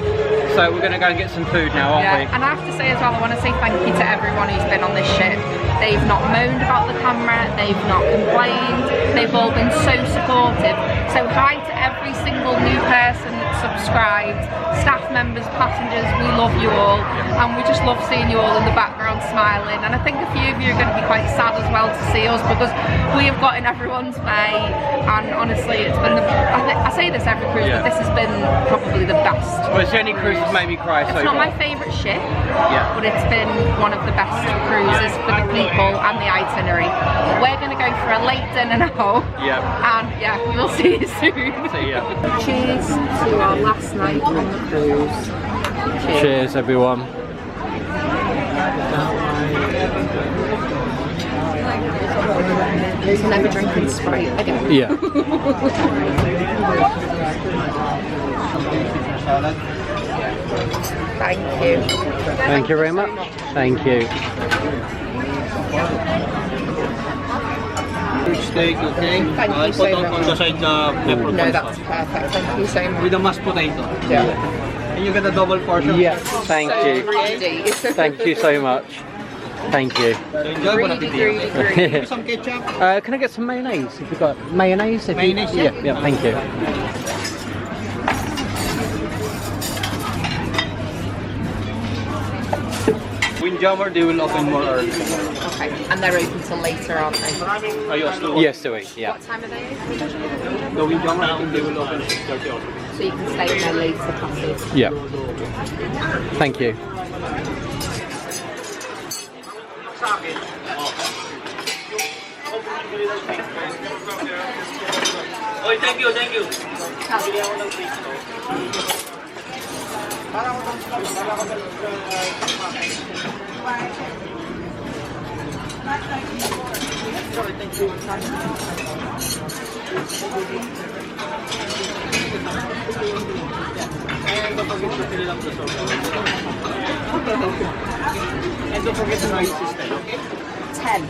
so we're going to go and get some food now, aren't we? And I have to say as well, I want to say thank you to everyone who's been on this ship. They've not moaned about the camera, they've not complained, they've all been so supportive. So hi to every single new person that's subscribed, staff members, passengers, we love you all, and we just love seeing you all in the background smiling. And I think a few of you are going to be quite sad as well to see us, because we have got in everyone's way, and honestly it's been I say this every cruise, but this has been probably the best. Well, it's the only cruise that's made me cry so far. It's not my favourite ship, but it's been one of the best cruises for the people and the itinerary. We're going to go for a late dinner now, and we will see you soon. See ya. Cheers to our last night on the cruise. Cheers everyone. So never drinking Sprite again. Yeah. Thank you. Thank you very much. Thank you. Steak, okay? Thank you so much. On the side pepper No, that's perfect. Thank you so much. with the mashed potato. Yeah. And you get a double portion. Yes, thank you. Greedy. Thank you so much. Thank you. So enjoy. Bon appetit. Greedy. Some ketchup. Can I get some mayonnaise? If you've got mayonnaise? Mayonnaise, yeah, thank you. Windjammer, they will open more early. Okay, and they're open till later, aren't they? Are you still? Yes, do we? Yeah. What time are they open? The Windjammer, I think they will open 6:30 also. So you can stay in there later, classes. Yeah. Thank you. Oh, thank you, thank you. And don't forget to fill up the soda. And don't forget the noise system, okay? 10.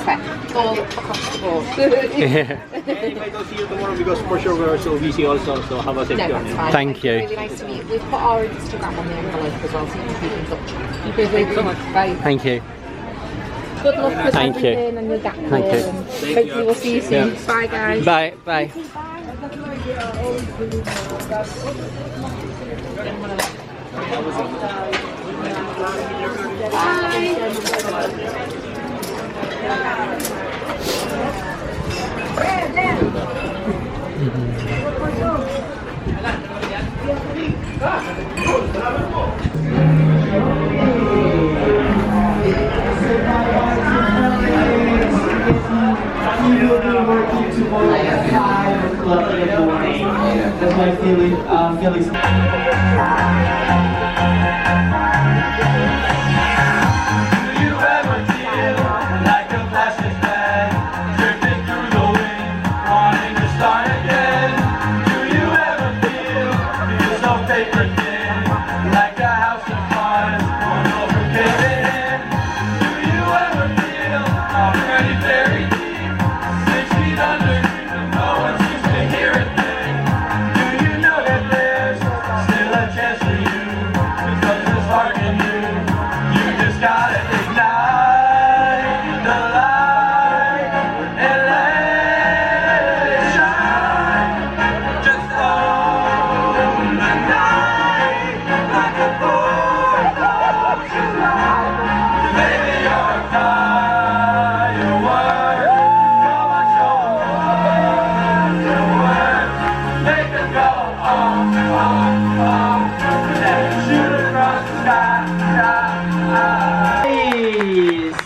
Okay. All across the board. And if I don't see you tomorrow, because for sure we're so busy also, so have a safe No, journey. that's fine. Thank you. Really nice to meet you. We've put our Instagram on the envelope as well, so you can keep in touch. Thank you so much. Bye. Thank you. Good luck with Thank you. everything and your gap year. Thank you. And hopefully we'll see you soon. Yeah. Bye, guys. Bye. Bye. We will be working tomorrow at 5 o'clock in the morning. That's my feeling.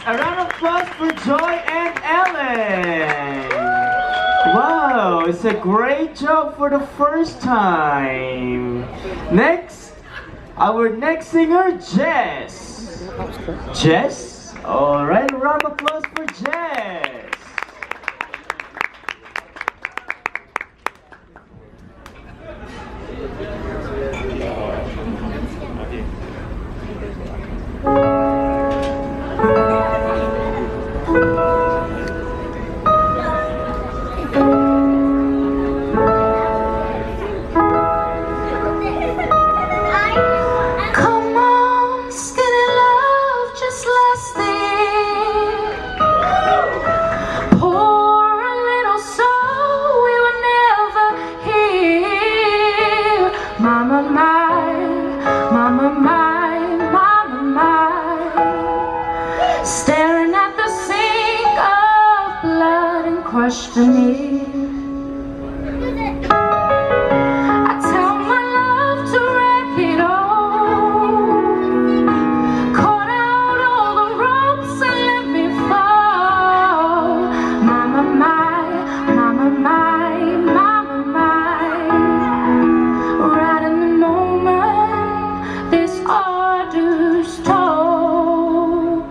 A round of applause for Joy and Ellen. Wow, it's a great job for the first time. Next, our next singer, Jess. Jess? Alright, a round of applause for Jess. Come on, skinny love, just last thing. Pour a little soul we were never here. Mama, my, mama, my, mama, my. Staring at the sink of blood and crushed veneer. I tell my love to wreck it all. Cut out all the ropes and let me fall. Mama, my, mama, my, mama, my. Right in the moment this order's told.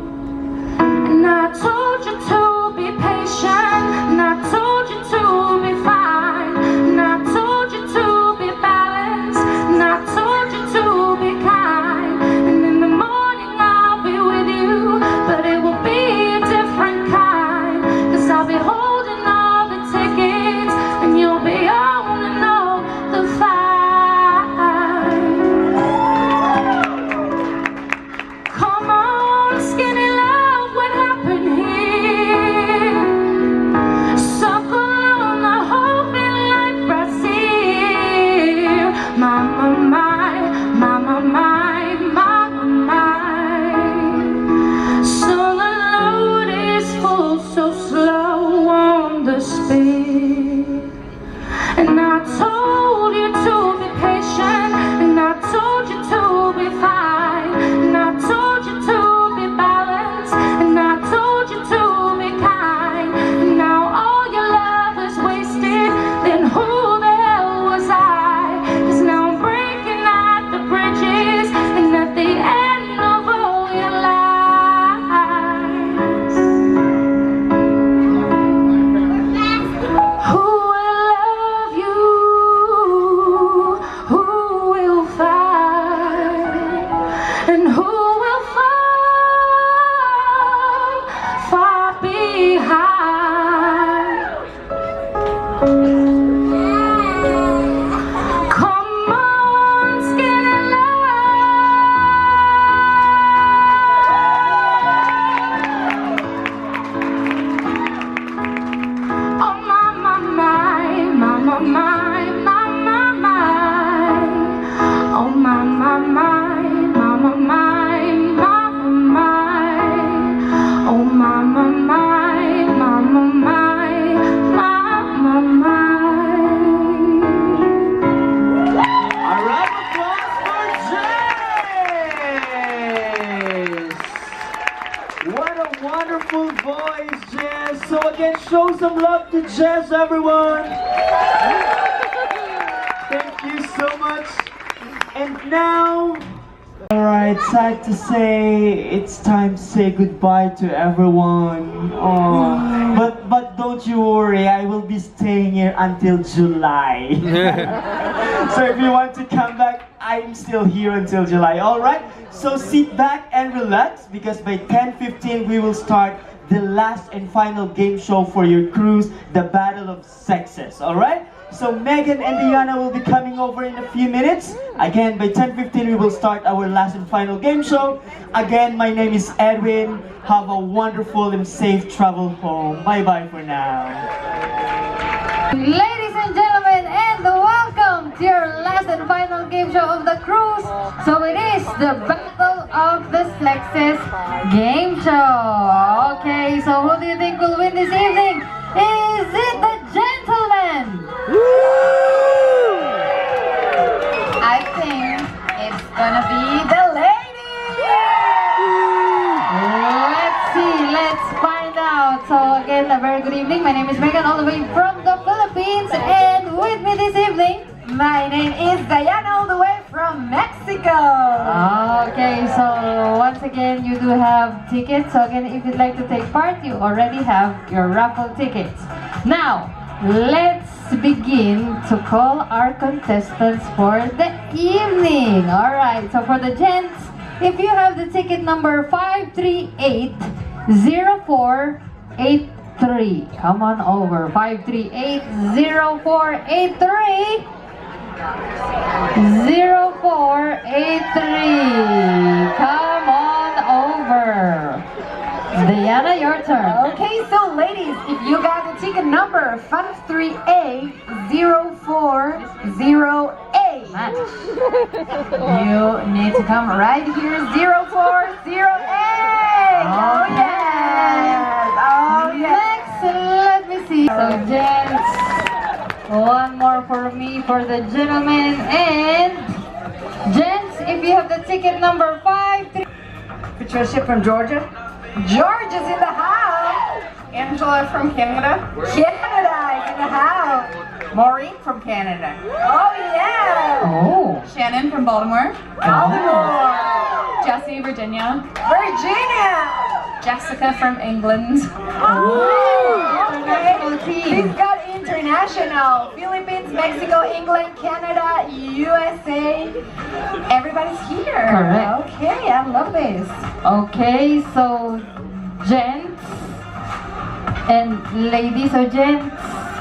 And I told you to be patient, and I told you to be fine, and I told you to be balanced, and I told you to be kind. And in the morning I'll be with you, but it will be a different kind. 'Cause I'll be holding all the tickets, and you'll be owning all the fight. Come on, skinny love, what happened here? Suckle on the hope in like Brazil. Mama, my, mama, my, mama, my. So the load is full, so slow on the speed. And I told you to be patient, and I told you to be fine, and I told you to be balanced, and I told you to be kind. And now all your love is wasted, then who the hell was I? 'Cause now I'm breaking Again, show some love to Jess, everyone. Thank you so much. And now, alright, sad to say, it's time to say goodbye to everyone. Oh, but don't you worry, I will be staying here until July. So if you want to come back, I'm still here until July. Alright, so sit back and relax because by 10:15 we will start the last and final game show for your cruise, the Battle of Sexes. Alright? So Megan and Diana will be coming over in a few minutes. Again, by 10:15 we will start our last and final game show. Again, my name is Edwin. Have a wonderful and safe travel home. Bye-bye for now. Ladies and gentlemen, and welcome to your last and final game show of the cruise. So it is the Battle of the Sexes game show. Okay, so who do you think will win this evening? Is it the gentlemen? I think it's gonna be the ladies. Let's see, let's find out. So again, a very good evening. My name is Megan, all the way from the Philippines, and with me this evening, my name is Diana, all the way from Mexico. Okay, so once again, you do have tickets. So again, if you'd like to take part, you already have your raffle tickets. Now, let's begin to call our contestants for the evening. Alright, so for the gents, if you have the ticket number 538-0483, come on over. 538-0483. 0483. Come on over. Diana, your turn. Okay, so ladies, if you got the ticket number 538-0408, you need to come right here, 0408. Oh yes. Oh yes. Next, let me see. So gents, one more for me for the gentlemen, and gents, if you have the ticket number 5. Patricia from Georgia. Georgia's in the house. Angela from Canada. Canada is in the house. Maureen from Canada. Oh yeah. Oh. Shannon from Baltimore. Baltimore. Jessie, Virginia. Virginia. Jessica from England. Oh, okay. We've got international. Philippines, Mexico, England, Canada, USA. Everybody's here. Correct. Okay, I love this. Okay, so gents and ladies, so gents,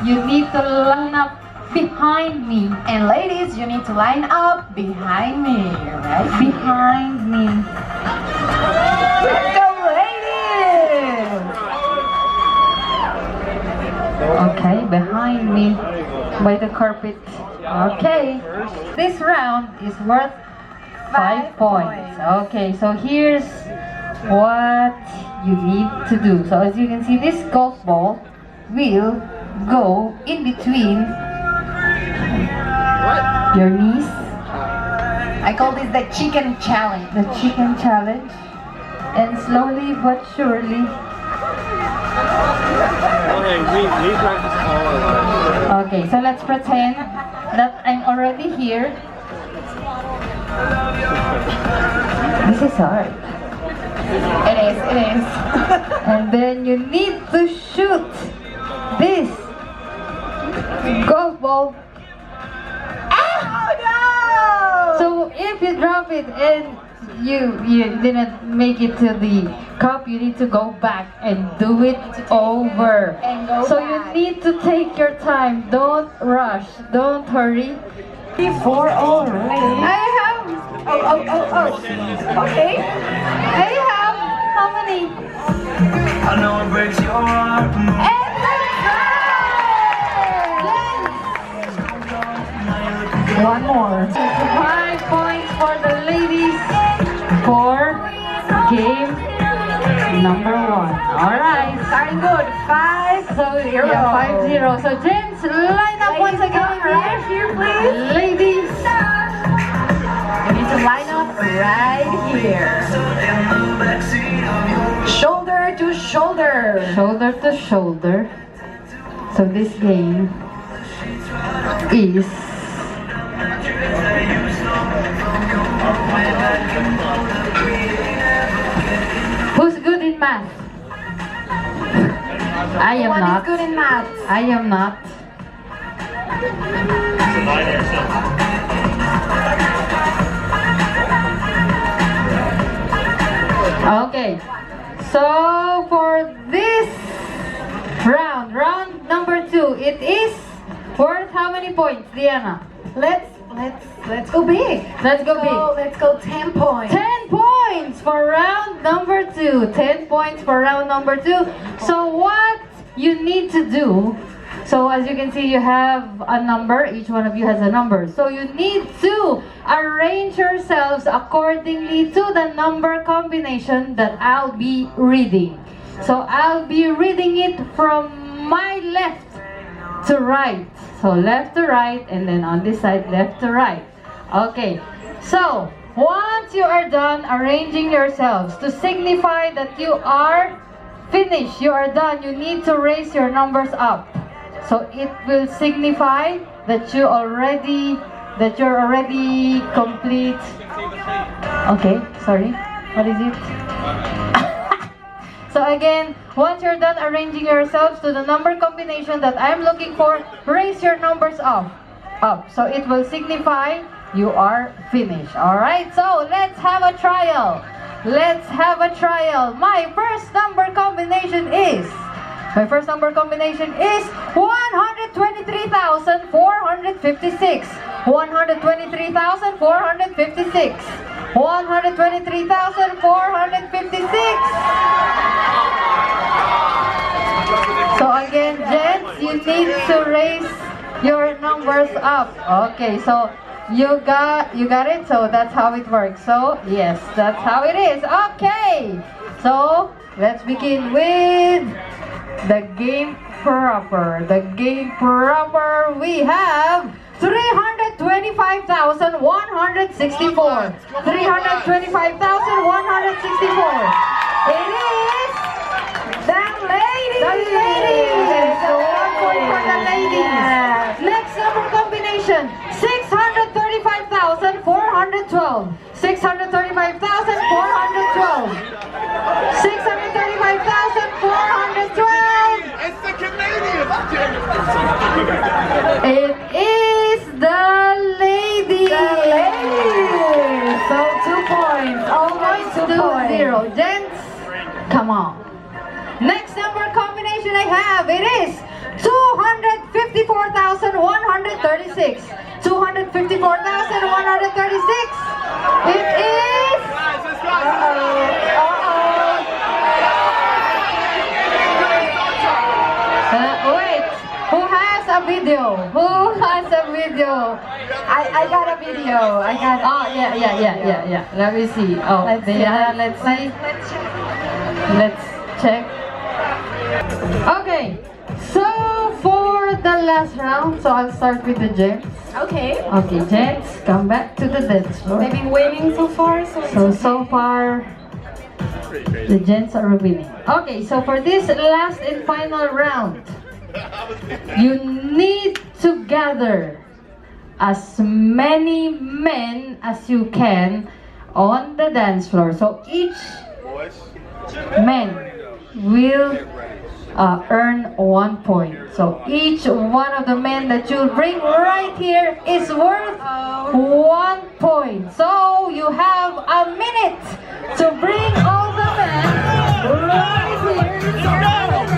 you need to line up behind me, and ladies, you need to line up behind me, right? Behind me. Let's go, ladies! Okay, behind me by the carpet. Okay, this round is worth 5 points. Okay, so here's what you need to do. So as you can see, this golf ball will go in between your knees. I call this the chicken challenge. The chicken challenge. And slowly but surely. Okay, so let's pretend that I'm already here. This is hard. It is. And then you need to shoot this golf ball. Oh no! So if you drop it and you didn't make it to the cup, you need to go back and do it over. So you need to take your time. Don't rush. Don't hurry. 4 already. I have. Oh. Okay. I have how many? I know it breaks your heart. And that's one more. 5 points for the ladies for game number 1. Alright. Starting good. 5-0. Yeah, 5-0. So gents, line up once again right here, please. Ladies, you need to line up right here. Shoulder to shoulder. shoulder to shoulder. So this game is who's good in math? I am One not. is good in math. I am not. Okay, so for this round number 2, it is worth how many points, Diana? Let's go big. Let's go big. So let's go 10 points. 10 points for round number 2. 10 points for round number 2. So what you need to do, so as you can see, you have a number. Each one of you has a number. So you need to arrange yourselves accordingly to the number combination that I'll be reading. So I'll be reading it from my left to right. So left to right, and then on this side, left to right. Okay, so once you are done arranging yourselves to signify that you are finished, you are done, you need to raise your numbers up. So it will signify that you're already complete. Okay, sorry. What is it? So again, once you're done arranging yourselves to the number combination that I'm looking for, raise your numbers up. So it will signify you are finished. Alright, so let's have a trial. Let's have a trial. My first number combination is 123,456. 123,456. 123,456. So again, gents, you need to raise your numbers up. Okay, so you got it. So that's how it works. So yes, that's how it is. Okay, so let's begin with the game proper. The game proper, we have 325,164. 325,164. It is the ladies. The ladies. So 1 point for the ladies. Next number combination, 635,412. 635,412. 635,412. It's the Canadians! It is the ladies. The ladies. So 2 points. Almost 2 points. 0. Gents, come on. Next number combination I have, it is 254,136. 254,136. It is... Wait, who has a video? Who has a video? I got a video. Oh, yeah. Let me see. Oh, let's see. Let's check. Okay, so for the last round, so I'll start with the gents. Okay. Okay, gents, come back to the dance floor. They've been winning so far. So far, the gents are winning. Okay, so for this last and final round, you need to gather as many men as you can on the dance floor. So each man will earn 1 point. So each one of the men that you bring right here is worth 1 point. So you have a minute to bring all the men right here.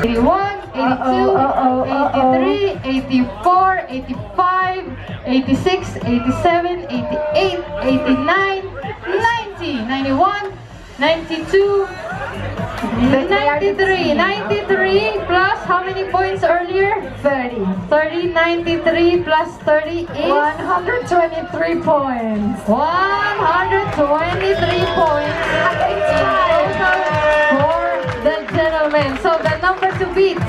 81, 82, 83, 84, 85, 86, 87, 88, 89, 90, 91, 92, 93. 93 plus how many points earlier? 30. 30, 93 plus 30 is? 123 points. 123 points for the gentlemen. So the number to beat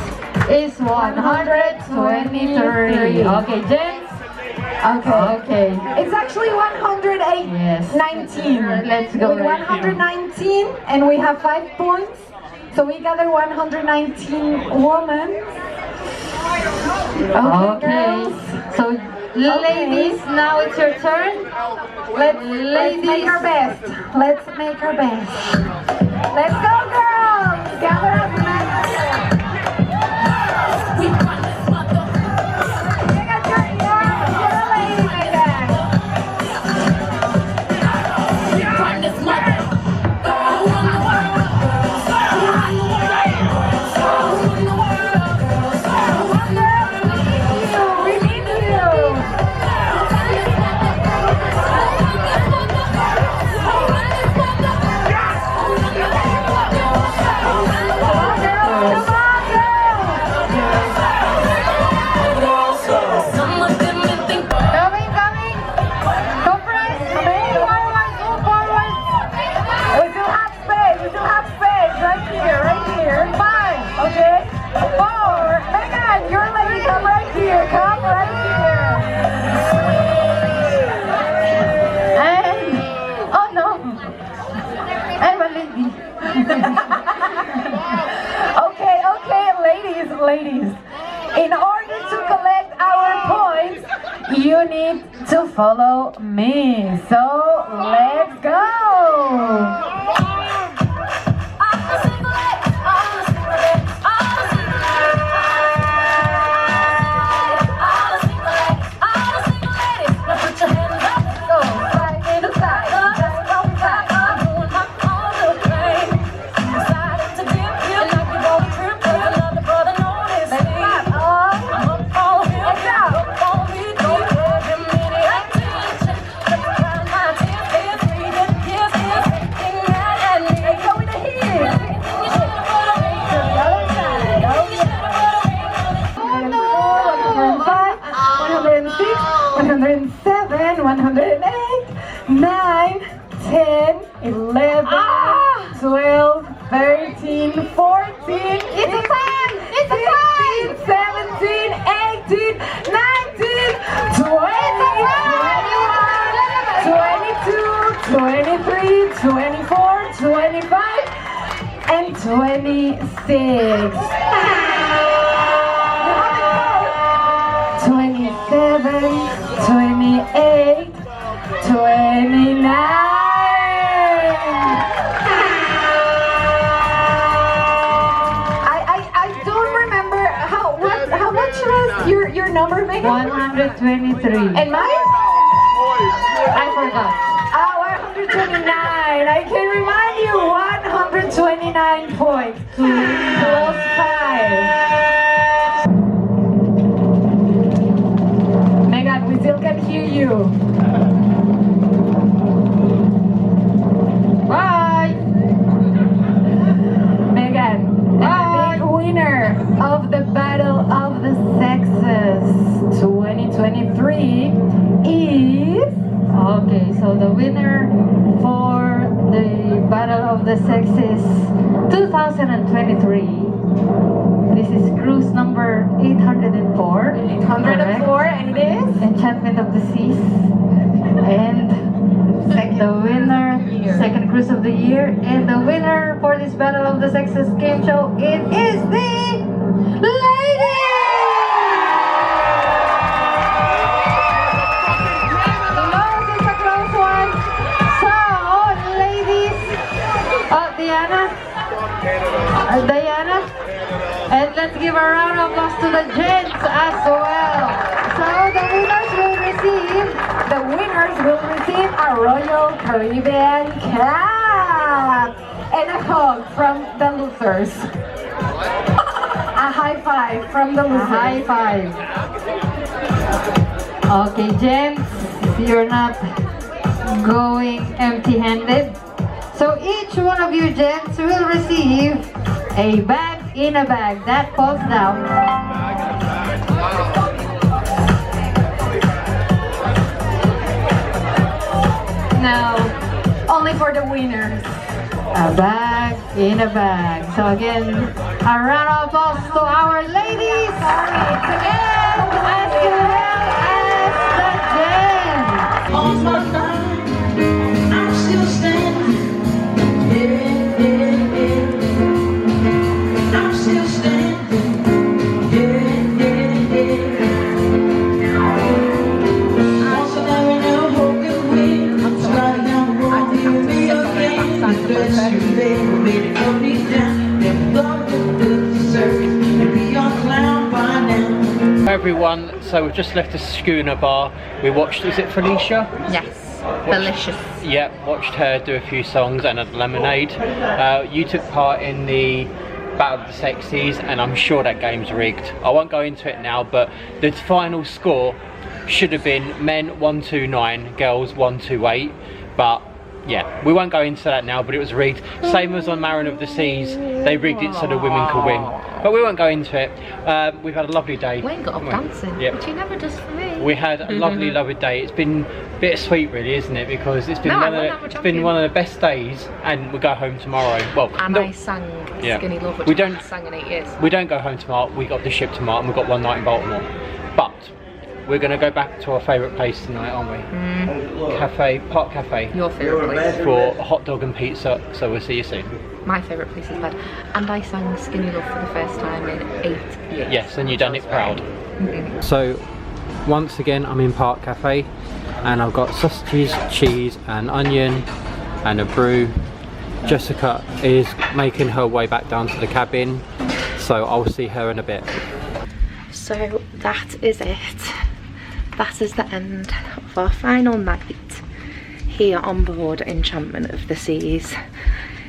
is 123. Okay, gents. Okay. It's actually 108. Yes. 19. Let's go. With 119, and we have 5 points. So we gather 119 women. Okay, girls. So ladies, now it's your turn. Let's make our best. Let's make our best. Let's go, girls! Gather up, ladies, in order to collect our points, you need to follow me. So let's go! And 26. 27, 28, 29. I don't remember how much was your number, Megan? 123. And mine? I forgot. 129. I can remind you, 129 points. Plus 5. Megan, we still can hear you. Bye. Megan, the big winner of the Battle of the Sexes 2023 is... Okay, so the winner for the Battle of the Sexes 2023. This is cruise number 804. 804, and it is? Enchantment of the Seas. And the winner, second cruise of the year, and the winner for this Battle of the Sexes game show, it is the lady! Diana, and let's give a round of applause to the gents as well. So the winners will receive a Royal Caribbean cap and a hug from the losers. A high five from the losers. A high five. Okay, gents, you're not going empty-handed. So each one of you gents will receive a bag in a bag that falls down. Now, only for the winners. A bag in a bag. So again, a round of applause to our ladies and as well as the gents. On my line, I'm still standing. everyone. So we've just left the Schooner bar. We watched, is it Felicia? Yes, delicious. Yeah, watched her do a few songs and a lemonade. You took part in the Battle of the Sexes, and I'm sure that game's rigged. I won't go into it now, but the final score should have been men 129, girls 128, but yeah, we won't go into that now, but it was rigged. Same as on Mariner of the Seas, they rigged it so the women could win. But we won't go into it. We've had a lovely day. Wayne got up dancing, which he never does for me. We had a lovely, lovely day. It's been bittersweet, really, isn't it? Because it's been one of the best days, and we go home tomorrow. Well, and I sang Skinny Love, which I haven't sang in 8 years. We don't go home tomorrow. We got the ship tomorrow, and we've got one night in Baltimore. But we're going to go back to our favourite place tonight, aren't we? Park Cafe. Your favourite place. For a hot dog and pizza, so we'll see you soon. My favourite place is bed. And I sang Skinny Love for the first time in 8 years. Yes, and you've done it proud. So, once again, I'm in Park Cafe, and I've got sausages, cheese and onion and a brew. Jessica is making her way back down to the cabin, so I'll see her in a bit. So that is it. That is the end of our final night here on board Enchantment of the Seas.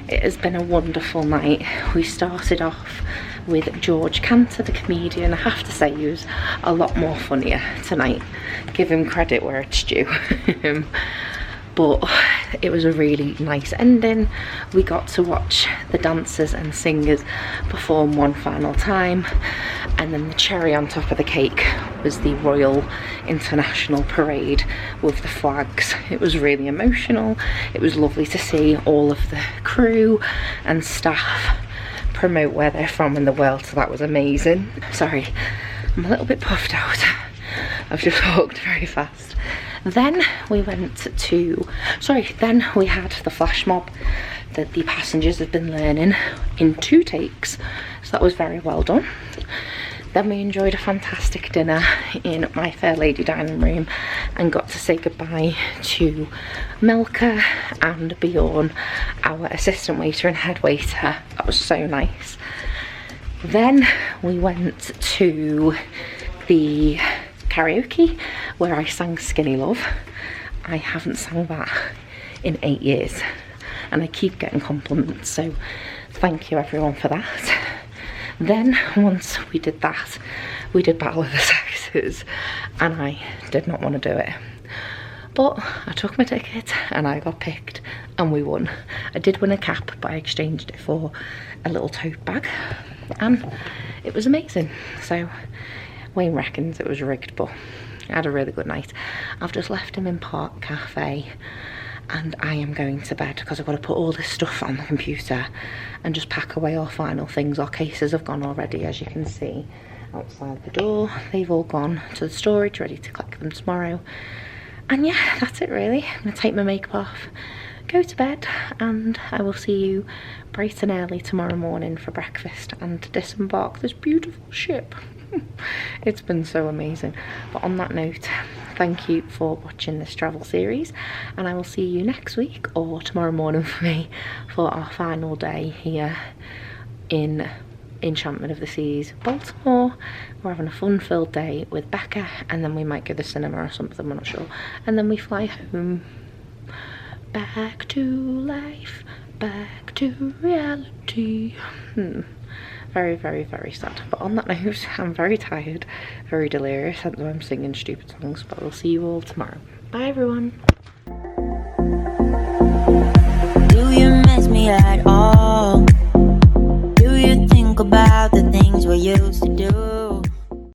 It has been a wonderful night. We started off with George Cantor, the comedian. I have to say he was a lot more funnier tonight. Give him credit where it's due. But it was a really nice ending. We got to watch the dancers and singers perform one final time, and then the cherry on top of the cake was the Royal International Parade with the flags. It was really emotional. It was lovely to see all of the crew and staff promote where they're from in the world, so that was amazing. Sorry, I'm a little bit puffed out. I've just walked very fast. Then we went to, then we had the flash mob that the passengers have been learning in 2 takes, so that was very well done. Then we enjoyed a fantastic dinner in my Fair Lady dining room and got to say goodbye to Melka and Bjorn, our assistant waiter and head waiter. That was so nice. Then we went to the karaoke where I sang Skinny Love. I haven't sang that in 8 years and I keep getting compliments, so thank you everyone for that. Then once we did that, we did Battle of the Sexes and I did not want to do it, but I took my ticket and I got picked and we won. I did win a cap, but I exchanged it for a little tote bag and it was amazing. So Wayne reckons it was rigged, but I had a really good night. I've just left him in Park Cafe and I am going to bed because I've got to put all this stuff on the computer and just pack away our final things. Our cases have gone already, as you can see outside the door. They've all gone to the storage, ready to collect them tomorrow. And yeah, that's it really. I'm going to take my makeup off, go to bed, and I will see you bright and early tomorrow morning for breakfast and to disembark this beautiful ship. It's been so amazing. But on that note, thank you for watching this travel series and I will see you next week or tomorrow morning for me for our final day here in Enchantment of the Seas, Baltimore. We're having a fun-filled day with Becca and then we might go to the cinema or something, we're not sure, and then we fly home. Back to life, back to reality. Very, very, very sad. But on that note, I'm very tired, very delirious, hence why I'm singing stupid songs, but we'll see you all tomorrow. Bye everyone. Do you miss me at all? Do you think about the things we used to do?